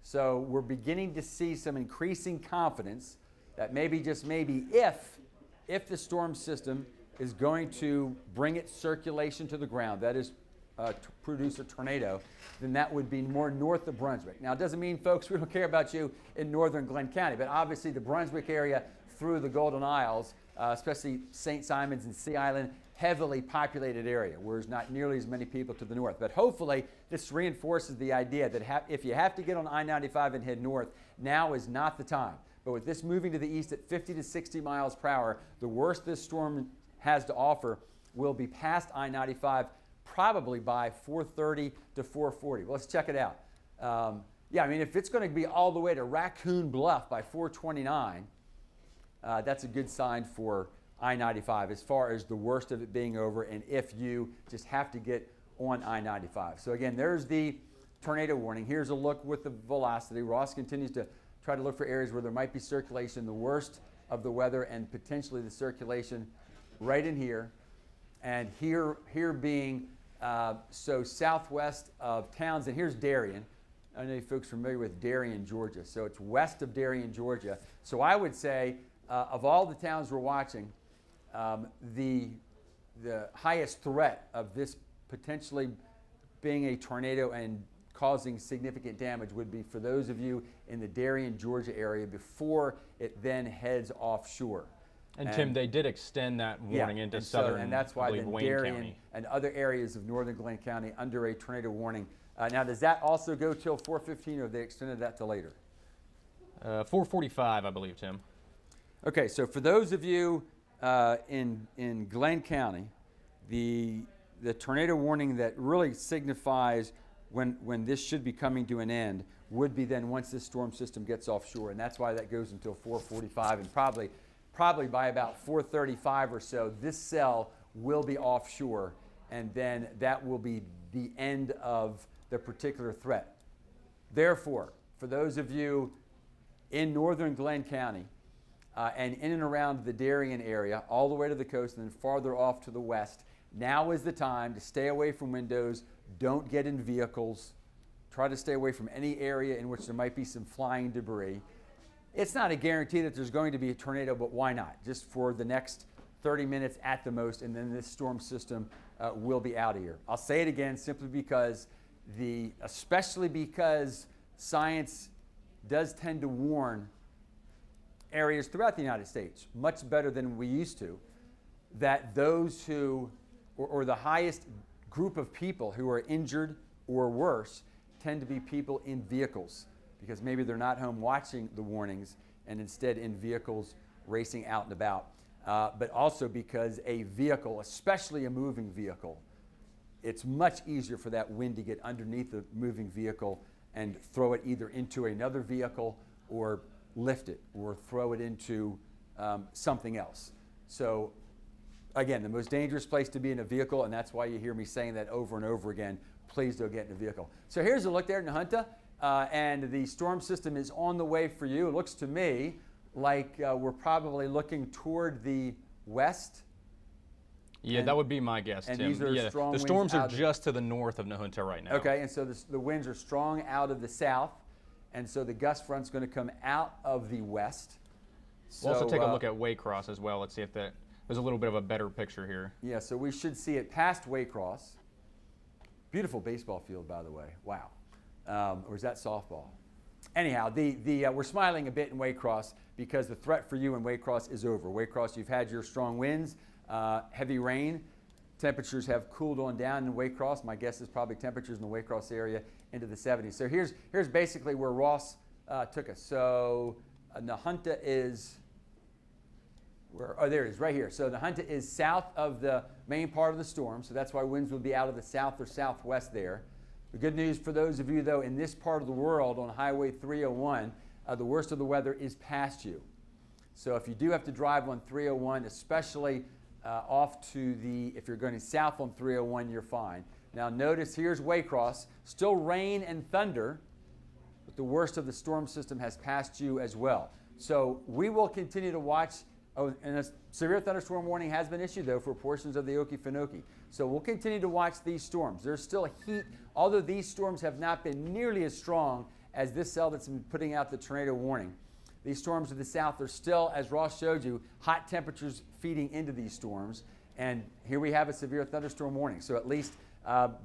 So we're beginning to see some increasing confidence that maybe, just maybe, if the storm system is going to bring its circulation to the ground, that is produce a tornado, then that would be more north of Brunswick. Now, it doesn't mean, folks, we don't care about you in northern Glenn County, but obviously the Brunswick area through the Golden Isles, especially St. Simons and Sea Island, heavily populated area where there's not nearly as many people to the north. But hopefully this reinforces the idea that if you have to get on I-95 and head north, now is not the time. But with this moving to the east at 50 to 60 miles per hour, the worst this storm has to offer will be past I-95 probably by 4:30 to 4:40. Well, let's check it out. Yeah, I mean, if it's going to be all the way to Raccoon Bluff by 4:29, that's a good sign for I-95 as far as the worst of it being over, and if you just have to get on I-95. So again, there's the tornado warning. Here's a look with the velocity. Ross continues to try to look for areas where there might be circulation, the worst of the weather and potentially the circulation right in here. And here being so southwest of Townsend. Here's Darien. I know you folks are familiar with Darien, Georgia. So it's west of Darien, Georgia. So I would say of all the towns we're watching, the highest threat of this potentially being a tornado and causing significant damage would be for those of you in the Darien, Georgia area before it then heads offshore. And Tim, they did extend that warning into southern, and that's why the Wayne Darien County and other areas of northern Glenn County under a tornado warning. Now, does that also go till 4:15, or have they extended that to later? 4:45, I believe, Tim. Okay, so for those of you in Glenn County, the tornado warning that really signifies when this should be coming to an end would be then once this storm system gets offshore, and that's why that goes until 4:45, and probably by about 4:35 or so, this cell will be offshore, and then that will be the end of the particular threat. Therefore, for those of you in northern Glenn County and in and around the Darien area, all the way to the coast and then farther off to the west, now is the time to stay away from windows, don't get in vehicles, try to stay away from any area in which there might be some flying debris. It's not a guarantee that there's going to be a tornado, but why not? Just for the next 30 minutes at the most, and then this storm system will be out of here. I'll say it again simply because especially because science does tend to warn areas throughout the United States, much better than we used to, that those who, or the highest group of people who are injured or worse tend to be people in vehicles, because maybe they're not home watching the warnings and instead in vehicles racing out and about. But also because a vehicle, especially a moving vehicle, it's much easier for that wind to get underneath the moving vehicle and throw it either into another vehicle or lift it or throw it into something else. So again, the most dangerous place to be in a vehicle, and that's why you hear me saying that over and over again, please don't get in a vehicle. So here's a look there in Nahunta, and the storm system is on the way for you. It looks to me like we're probably looking toward the west. Yeah, that would be my guess, and Tim. these are strong the storms are winds just to the north of Nahunta right now. Okay, and so the winds are strong out of the south, and so the gust front's going to come out of the west. We'll also take a look at Waycross as well. Let's see if there's a little bit of a better picture here. Yeah, so we should see it past Waycross. Beautiful baseball field, by the way. Wow. Or is that softball? Anyhow, we're smiling a bit in Waycross because the threat for you in Waycross is over. Waycross, you've had your strong winds, heavy rain. Temperatures have cooled on down in Waycross. My guess is probably temperatures in the Waycross area into the 70s. So here's basically where Ross took us. So Nahunta is, there it is, right here. So Nahunta is south of the main part of the storm, so that's why winds will be out of the south or southwest there. The good news for those of you, though, in this part of the world on Highway 301, the worst of the weather is past you. So if you do have to drive on 301, especially off to if you're going south on 301, you're fine. Now notice here's Waycross, still rain and thunder, but the worst of the storm system has passed you as well. So we will continue to watch. Oh, and a severe thunderstorm warning has been issued, though, for portions of the Okefenokee. So we'll continue to watch these storms. There's still heat, although these storms have not been nearly as strong as this cell that's been putting out the tornado warning. These storms to the south are still, as Ross showed you, hot temperatures feeding into these storms. And here we have a severe thunderstorm warning. So at least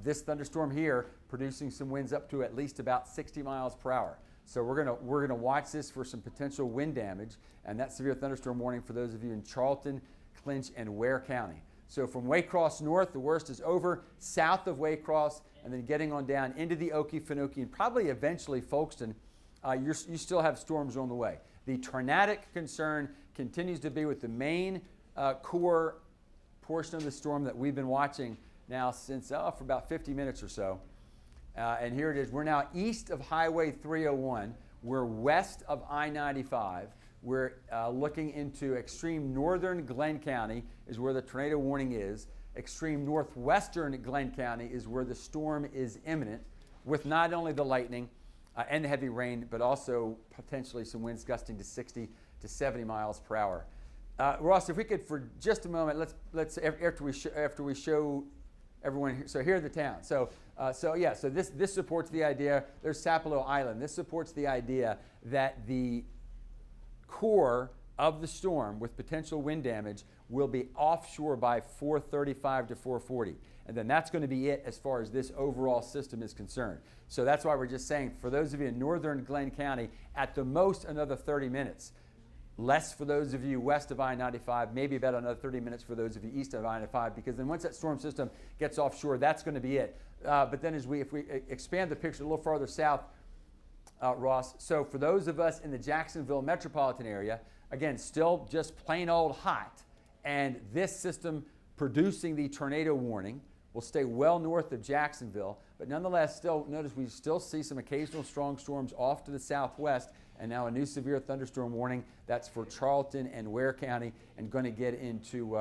This thunderstorm here producing some winds up to at least about 60 miles per hour. So we're gonna watch this for some potential wind damage, and that severe thunderstorm warning for those of you in Charlton, Clinch, and Ware County. So from Waycross north, the worst is over. South of Waycross, and then getting on down into the Okefenokee, and probably eventually Folkestone, you still have storms on the way. The tornadic concern continues to be with the main core portion of the storm that we've been watching now since for about 50 minutes or so. And here it is. We're now east of Highway 301. We're west of I-95. We're looking into extreme northern Glenn County is where the tornado warning is. Extreme northwestern Glenn County is where the storm is imminent, with not only the lightning and the heavy rain, but also potentially some winds gusting to 60 to 70 miles per hour. Ross, if we could for just a moment, let's after we show everyone. So here are the towns. So this supports the idea. There's Sapelo Island. This supports the idea that the core of the storm with potential wind damage will be offshore by 4:35 to 4:40. And then that's going to be it as far as this overall system is concerned. So that's why we're just saying, for those of you in northern Glenn County, at the most another 30 minutes. Less for those of you west of I-95, maybe about another 30 minutes for those of you east of I-95, because then once that storm system gets offshore, that's going to be it. But then if we expand the picture a little farther south, Ross, so for those of us in the Jacksonville metropolitan area, again, still just plain old hot, and this system producing the tornado warning will stay well north of Jacksonville, but nonetheless, still notice we still see some occasional strong storms off to the southwest, and now a new severe thunderstorm warning. That's for Charlton and Ware County, and going to get into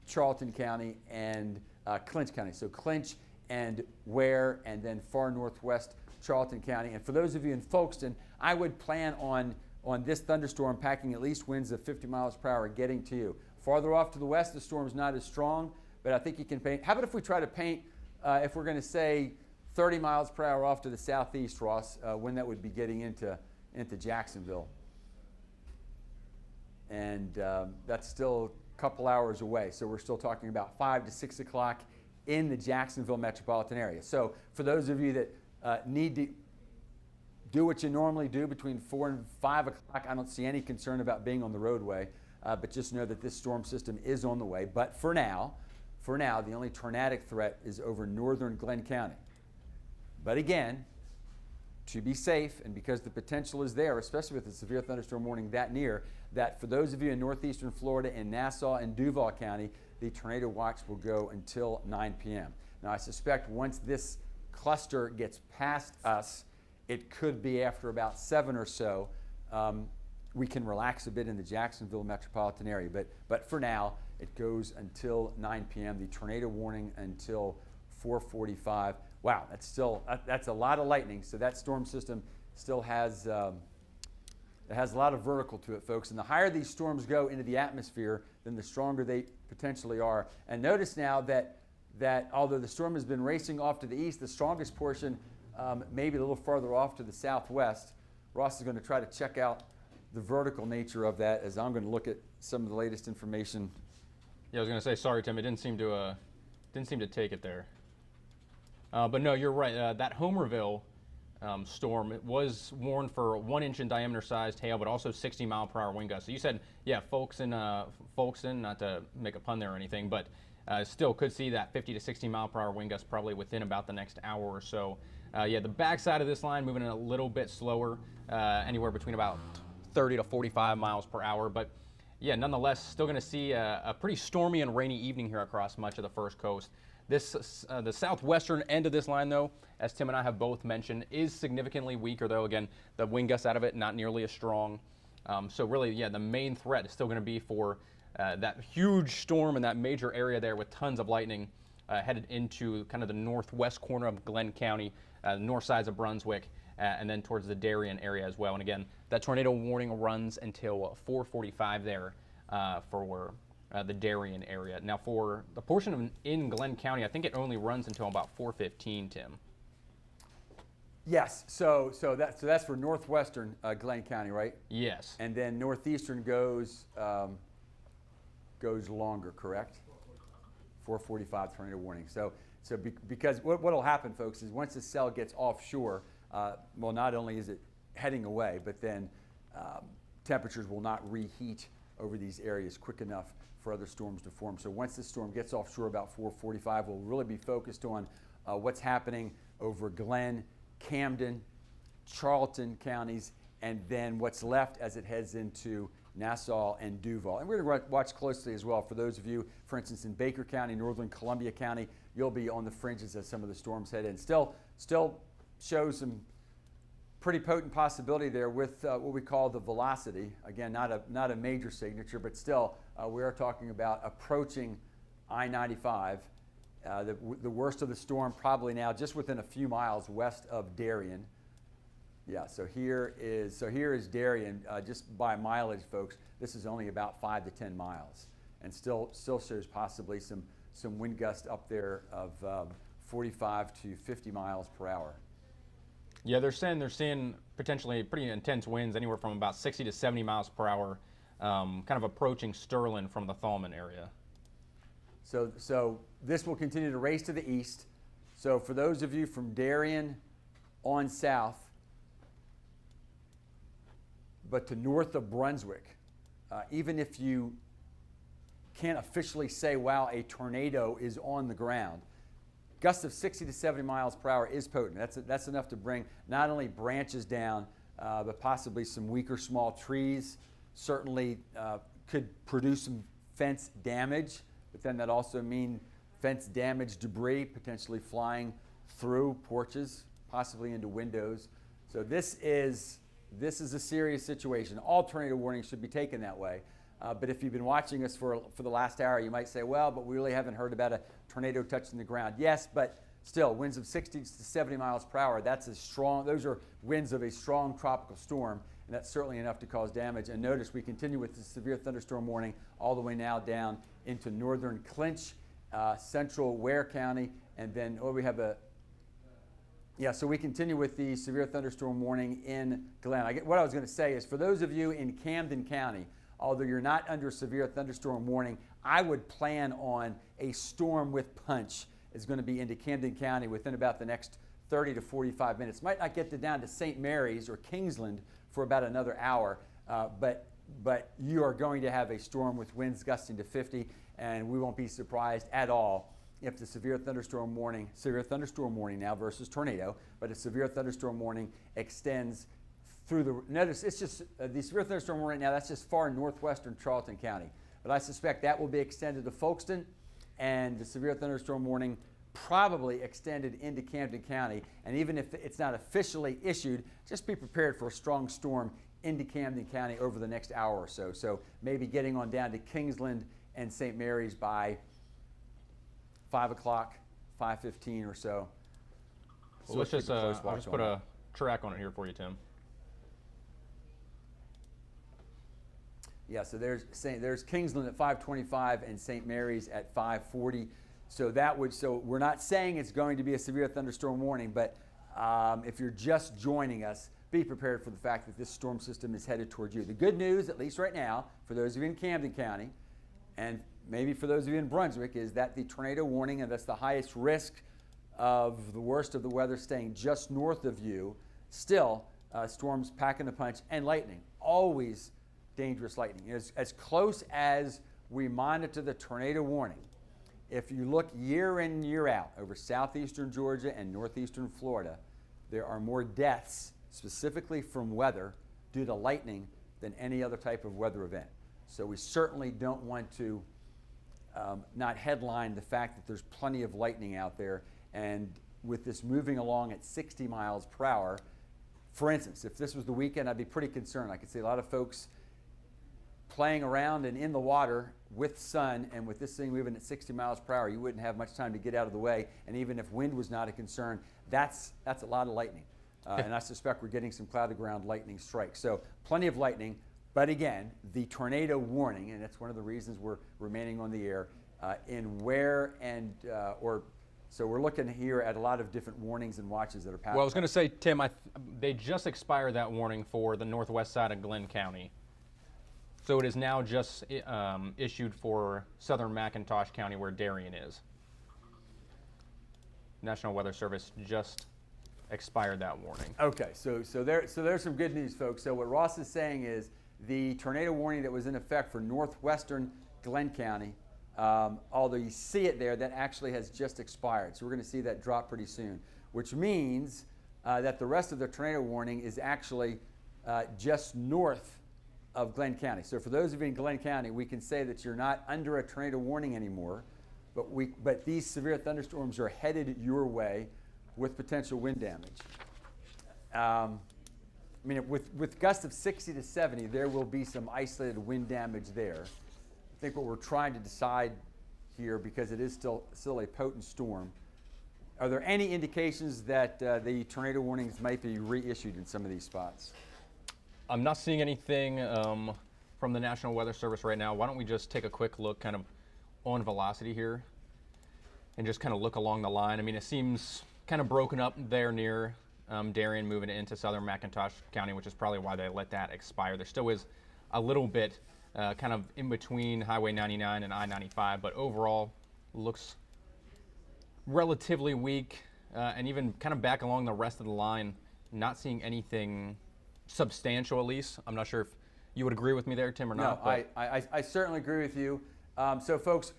Charlton County and Clinch County. So Clinch and Ware, and then far northwest Charlton County. And for those of you in Folkestone, I would plan on this thunderstorm packing at least winds of 50 miles per hour getting to you. Farther off to the west, the storm's not as strong, but I think you can paint. How about if we try to paint, if we're going to say 30 miles per hour off to the southeast, Ross, when that would be getting into Jacksonville. And that's still a couple hours away. So we're still talking about 5 to 6 o'clock in the Jacksonville metropolitan area. So for those of you that need to do what you normally do between 4 and 5 o'clock, I don't see any concern about being on the roadway, but just know that this storm system is on the way. But for now, the only tornadic threat is over northern Glenn County. But again, to be safe, and because the potential is there, especially with the severe thunderstorm warning that near, that for those of you in northeastern Florida and Nassau and Duval County, the tornado watch will go until 9 p.m. Now, I suspect once this cluster gets past us, it could be after about 7 or so, we can relax a bit in the Jacksonville metropolitan area. But for now, it goes until 9 p.m. The tornado warning until 4:45. Wow, that's a lot of lightning. So that storm system still has it has a lot of vertical to it, folks. And the higher these storms go into the atmosphere, then the stronger they potentially are. And notice now that although the storm has been racing off to the east, the strongest portion maybe a little farther off to the southwest. Ross is going to try to check out the vertical nature of that as I'm going to look at some of the latest information. Yeah, I was going to say, sorry, Tim, it didn't seem to take it there. But no, you're right. That Homerville storm, it was warned for 1 inch in diameter sized hail, but also 60 mile per hour wind gusts. So you said, yeah, Folkestone, not to make a pun there or anything, but still could see that 50 to 60 mile per hour wind gusts probably within about the next hour or so. Yeah, the backside of this line moving a little bit slower, anywhere between about 30 to 45 miles per hour. But yeah, nonetheless, still going to see a pretty stormy and rainy evening here across much of the First Coast. The southwestern end of this line, though, as Tim and I have both mentioned, is significantly weaker, though. Again, the wind gusts out of it, not nearly as strong. So really, yeah, the main threat is still going to be for that huge storm in that major area there with tons of lightning headed into kind of the northwest corner of Glenn County, north sides of Brunswick, and then towards the Darien area as well. And again, that tornado warning runs until 4:45 there for the Darien area. Now, for the portion in Glenn County, I think it only runs until about 4:15, Tim. Yes, so that's for northwestern Glenn County, right? Yes. And then northeastern goes longer, correct? 4:45 tornado warning. Because what will happen, folks, is once the cell gets offshore, well, not only is it heading away, but then temperatures will not reheat over these areas quick enough for other storms to form. So once the storm gets offshore about 4:45, we'll really be focused on what's happening over Glenn, Camden, Charlton counties, and then what's left as it heads into Nassau and Duval. And we're going to watch closely as well for those of you, for instance, in Baker County, Northern Columbia County, you'll be on the fringes as some of the storms head in. Still shows some pretty potent possibility there with what we call the velocity. Again, not a major signature, but still we are talking about approaching I-95. The worst of the storm probably now just within a few miles west of Darien. Yeah, so here is Darien, just by mileage, folks. This is only about 5 to 10 miles, and still shows possibly some wind gusts up there of 45 to 50 miles per hour. Yeah, they're seeing potentially pretty intense winds, anywhere from about 60 to 70 miles per hour, kind of approaching Sterling from the Thalman area. So this will continue to race to the east. So for those of you from Darien on south, but to north of Brunswick, even if you can't officially say, wow, a tornado is on the ground, gusts of 60 to 70 miles per hour is potent. That's enough to bring not only branches down, but possibly some weaker small trees. Certainly could produce some fence damage, but then that also mean fence damage debris potentially flying through porches, possibly into windows. So this is a serious situation. All tornado warnings should be taken that way. But if you've been watching us for the last hour, you might say, well, but we really haven't heard about a tornado touching the ground. Yes, but still, winds of 60 to 70 miles per hour, those are winds of a strong tropical storm, and that's certainly enough to cause damage. And notice we continue with the severe thunderstorm warning all the way now down into northern Clinch, central Ware County, and then so we continue with the severe thunderstorm warning in Glenn. What I was going to say is for those of you in Camden County, although you're not under severe thunderstorm warning, I would plan on a storm with punch is going to be into Camden County within about the next 30 to 45 minutes. Might not get down to St. Mary's or Kingsland for about another hour, but you are going to have a storm with winds gusting to 50, and we won't be surprised at all if the severe thunderstorm warning now versus tornado, but a severe thunderstorm warning extends through notice it's just the severe thunderstorm warning now, that's just far northwestern Charlton County. But I suspect that will be extended to Folkestone, and the severe thunderstorm warning probably extended into Camden County. And even if it's not officially issued, just be prepared for a strong storm into Camden County over the next hour or so. So maybe getting on down to Kingsland and St. Mary's by 5 o'clock, 5:15 or so. Well, let's just I'll just put a track on it here for you, Tim. Yeah, so there's Kingsland at 5:25 and St. Mary's at 5:40. So we're not saying it's going to be a severe thunderstorm warning, but if you're just joining us, be prepared for the fact that this storm system is headed towards you. The good news, at least right now, for those of you in Camden County, and maybe for those of you in Brunswick, is that the tornado warning, and that's the highest risk of the worst of the weather staying just north of you, still storms packing the punch and lightning, always dangerous lightning. As close as we monitor the tornado warning, if you look year in, year out over southeastern Georgia and northeastern Florida, there are more deaths specifically from weather due to lightning than any other type of weather event. So we certainly don't want to not headline the fact that there's plenty of lightning out there. And with this moving along at 60 miles per hour, for instance, if this was the weekend, I'd be pretty concerned. I could see a lot of folks playing around and in the water with sun, and with this thing moving at 60 miles per hour, you wouldn't have much time to get out of the way. And even if wind was not a concern, that's a lot of lightning. And I suspect we're getting some cloud to ground lightning strikes. So plenty of lightning. But again, the tornado warning, and that's one of the reasons we're remaining on the air, in Ware and so we're looking here at a lot of different warnings and watches that are passed. Well, I was going to say, Tim, they just expired that warning for the northwest side of Glenn County. So it is now just issued for southern McIntosh County where Darien is. National Weather Service just expired that warning. Okay, so there's some good news, folks. So what Ross is saying is the tornado warning that was in effect for northwestern Glenn County, although you see it there, that actually has just expired. So we're going to see that drop pretty soon, which means that the rest of the tornado warning is actually just north of Glenn County. So for those of you in Glenn County, we can say that you're not under a tornado warning anymore, but these severe thunderstorms are headed your way with potential wind damage. I mean, with gusts of 60 to 70, there will be some isolated wind damage there. I think what we're trying to decide here, because it is still a potent storm, are there any indications that the tornado warnings might be reissued in some of these spots? I'm not seeing anything from the National Weather Service right now. Why don't we just take a quick look kind of on velocity here and just kind of look along the line. I mean, it seems kind of broken up there near Darien, moving into southern McIntosh County, which is probably why they let that expire. There still is a little bit kind of in between Highway 99 and I-95, but overall looks relatively weak, and even kind of back along the rest of the line, not seeing anything substantial, at least. I'm not sure if you would agree with me there, Tim, or not. No, I certainly agree with you. So folks,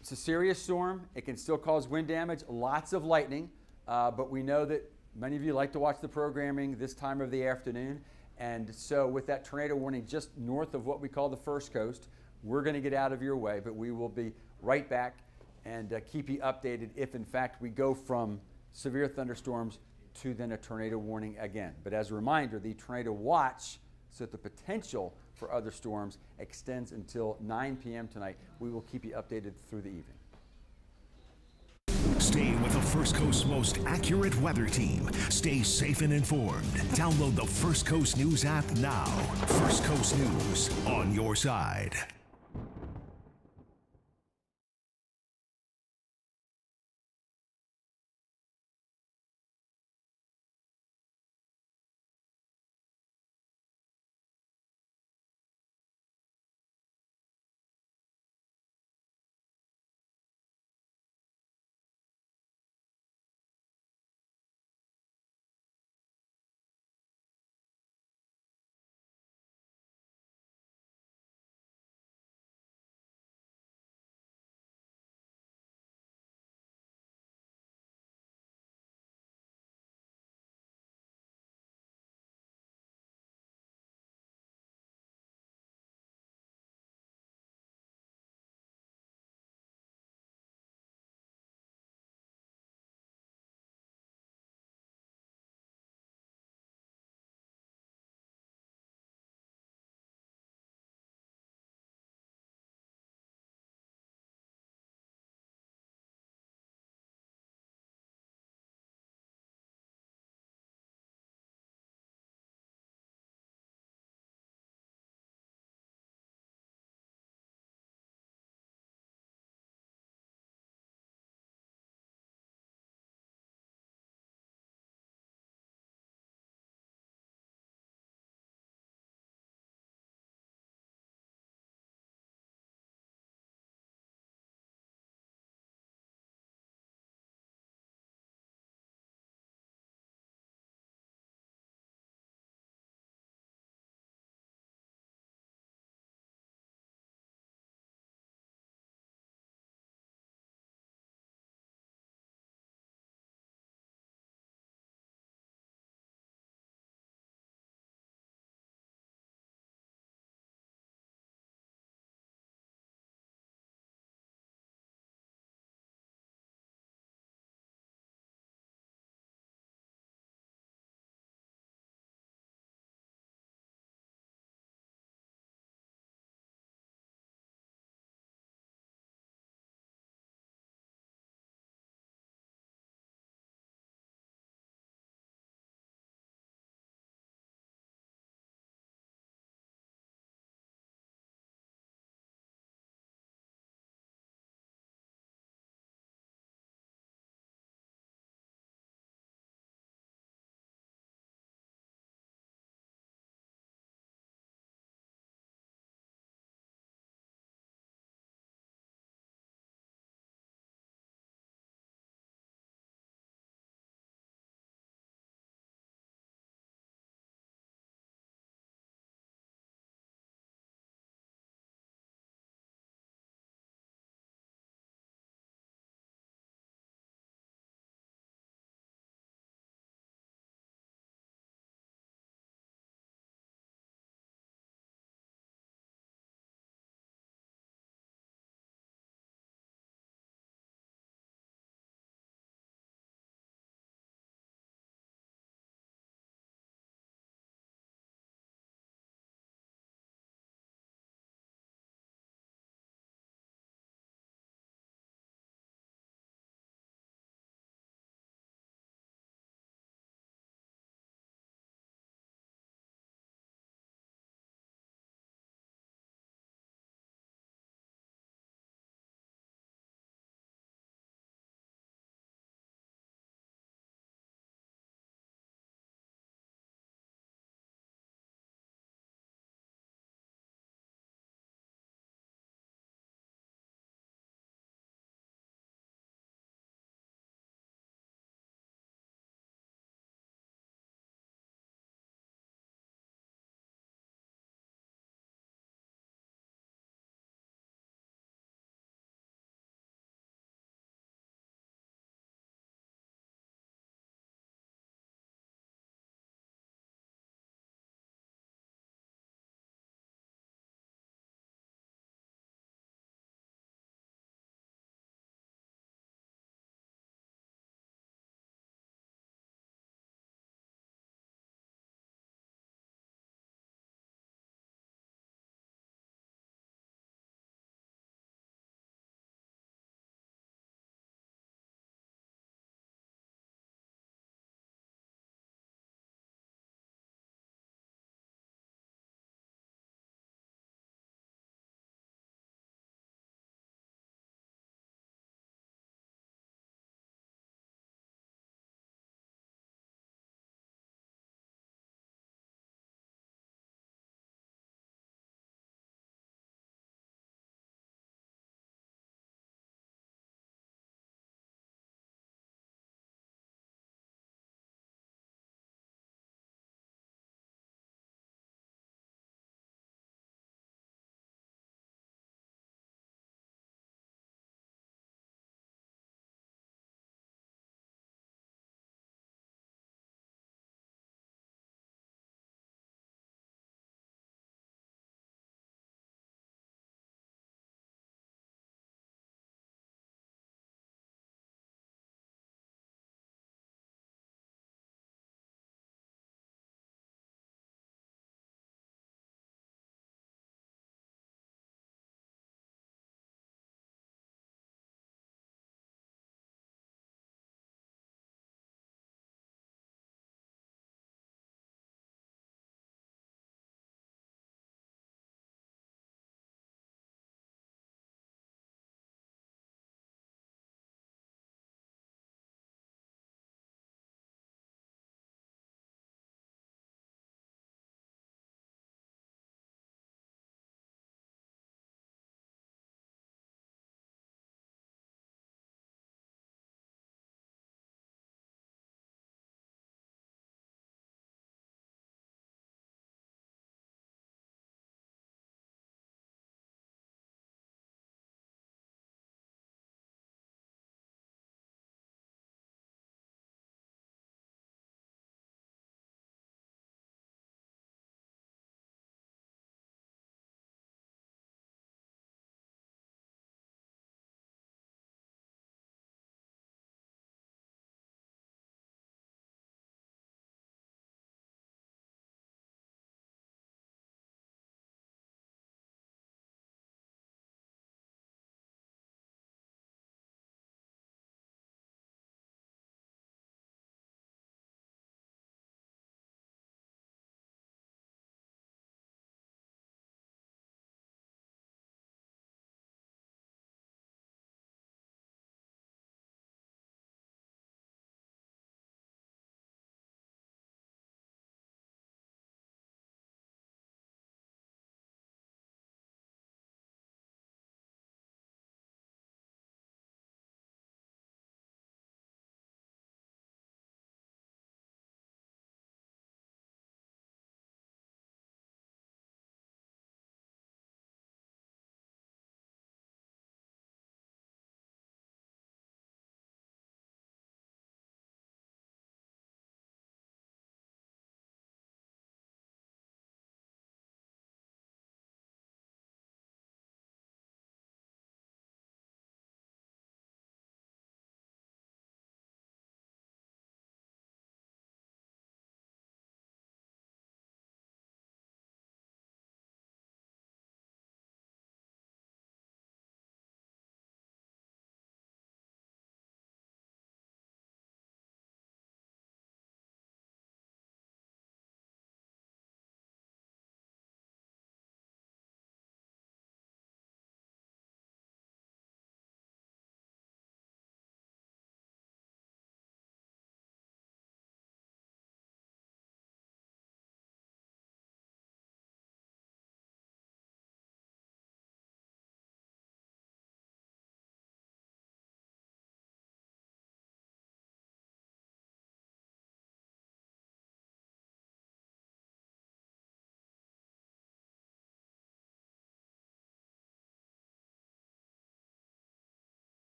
it's a serious storm. It can still cause wind damage, lots of lightning, but we know that many of you like to watch the programming this time of the afternoon. And so with that tornado warning just north of what we call the First Coast, we're going to get out of your way, but we will be right back and keep you updated if in fact we go from severe thunderstorms to then a tornado warning again. But as a reminder, the tornado watch, so that the potential for other storms extends until 9 p.m. tonight. We will keep you updated through the evening. Stay with the First Coast's most accurate weather team. Stay safe and informed. Download the First Coast News app now. First Coast News, on your side.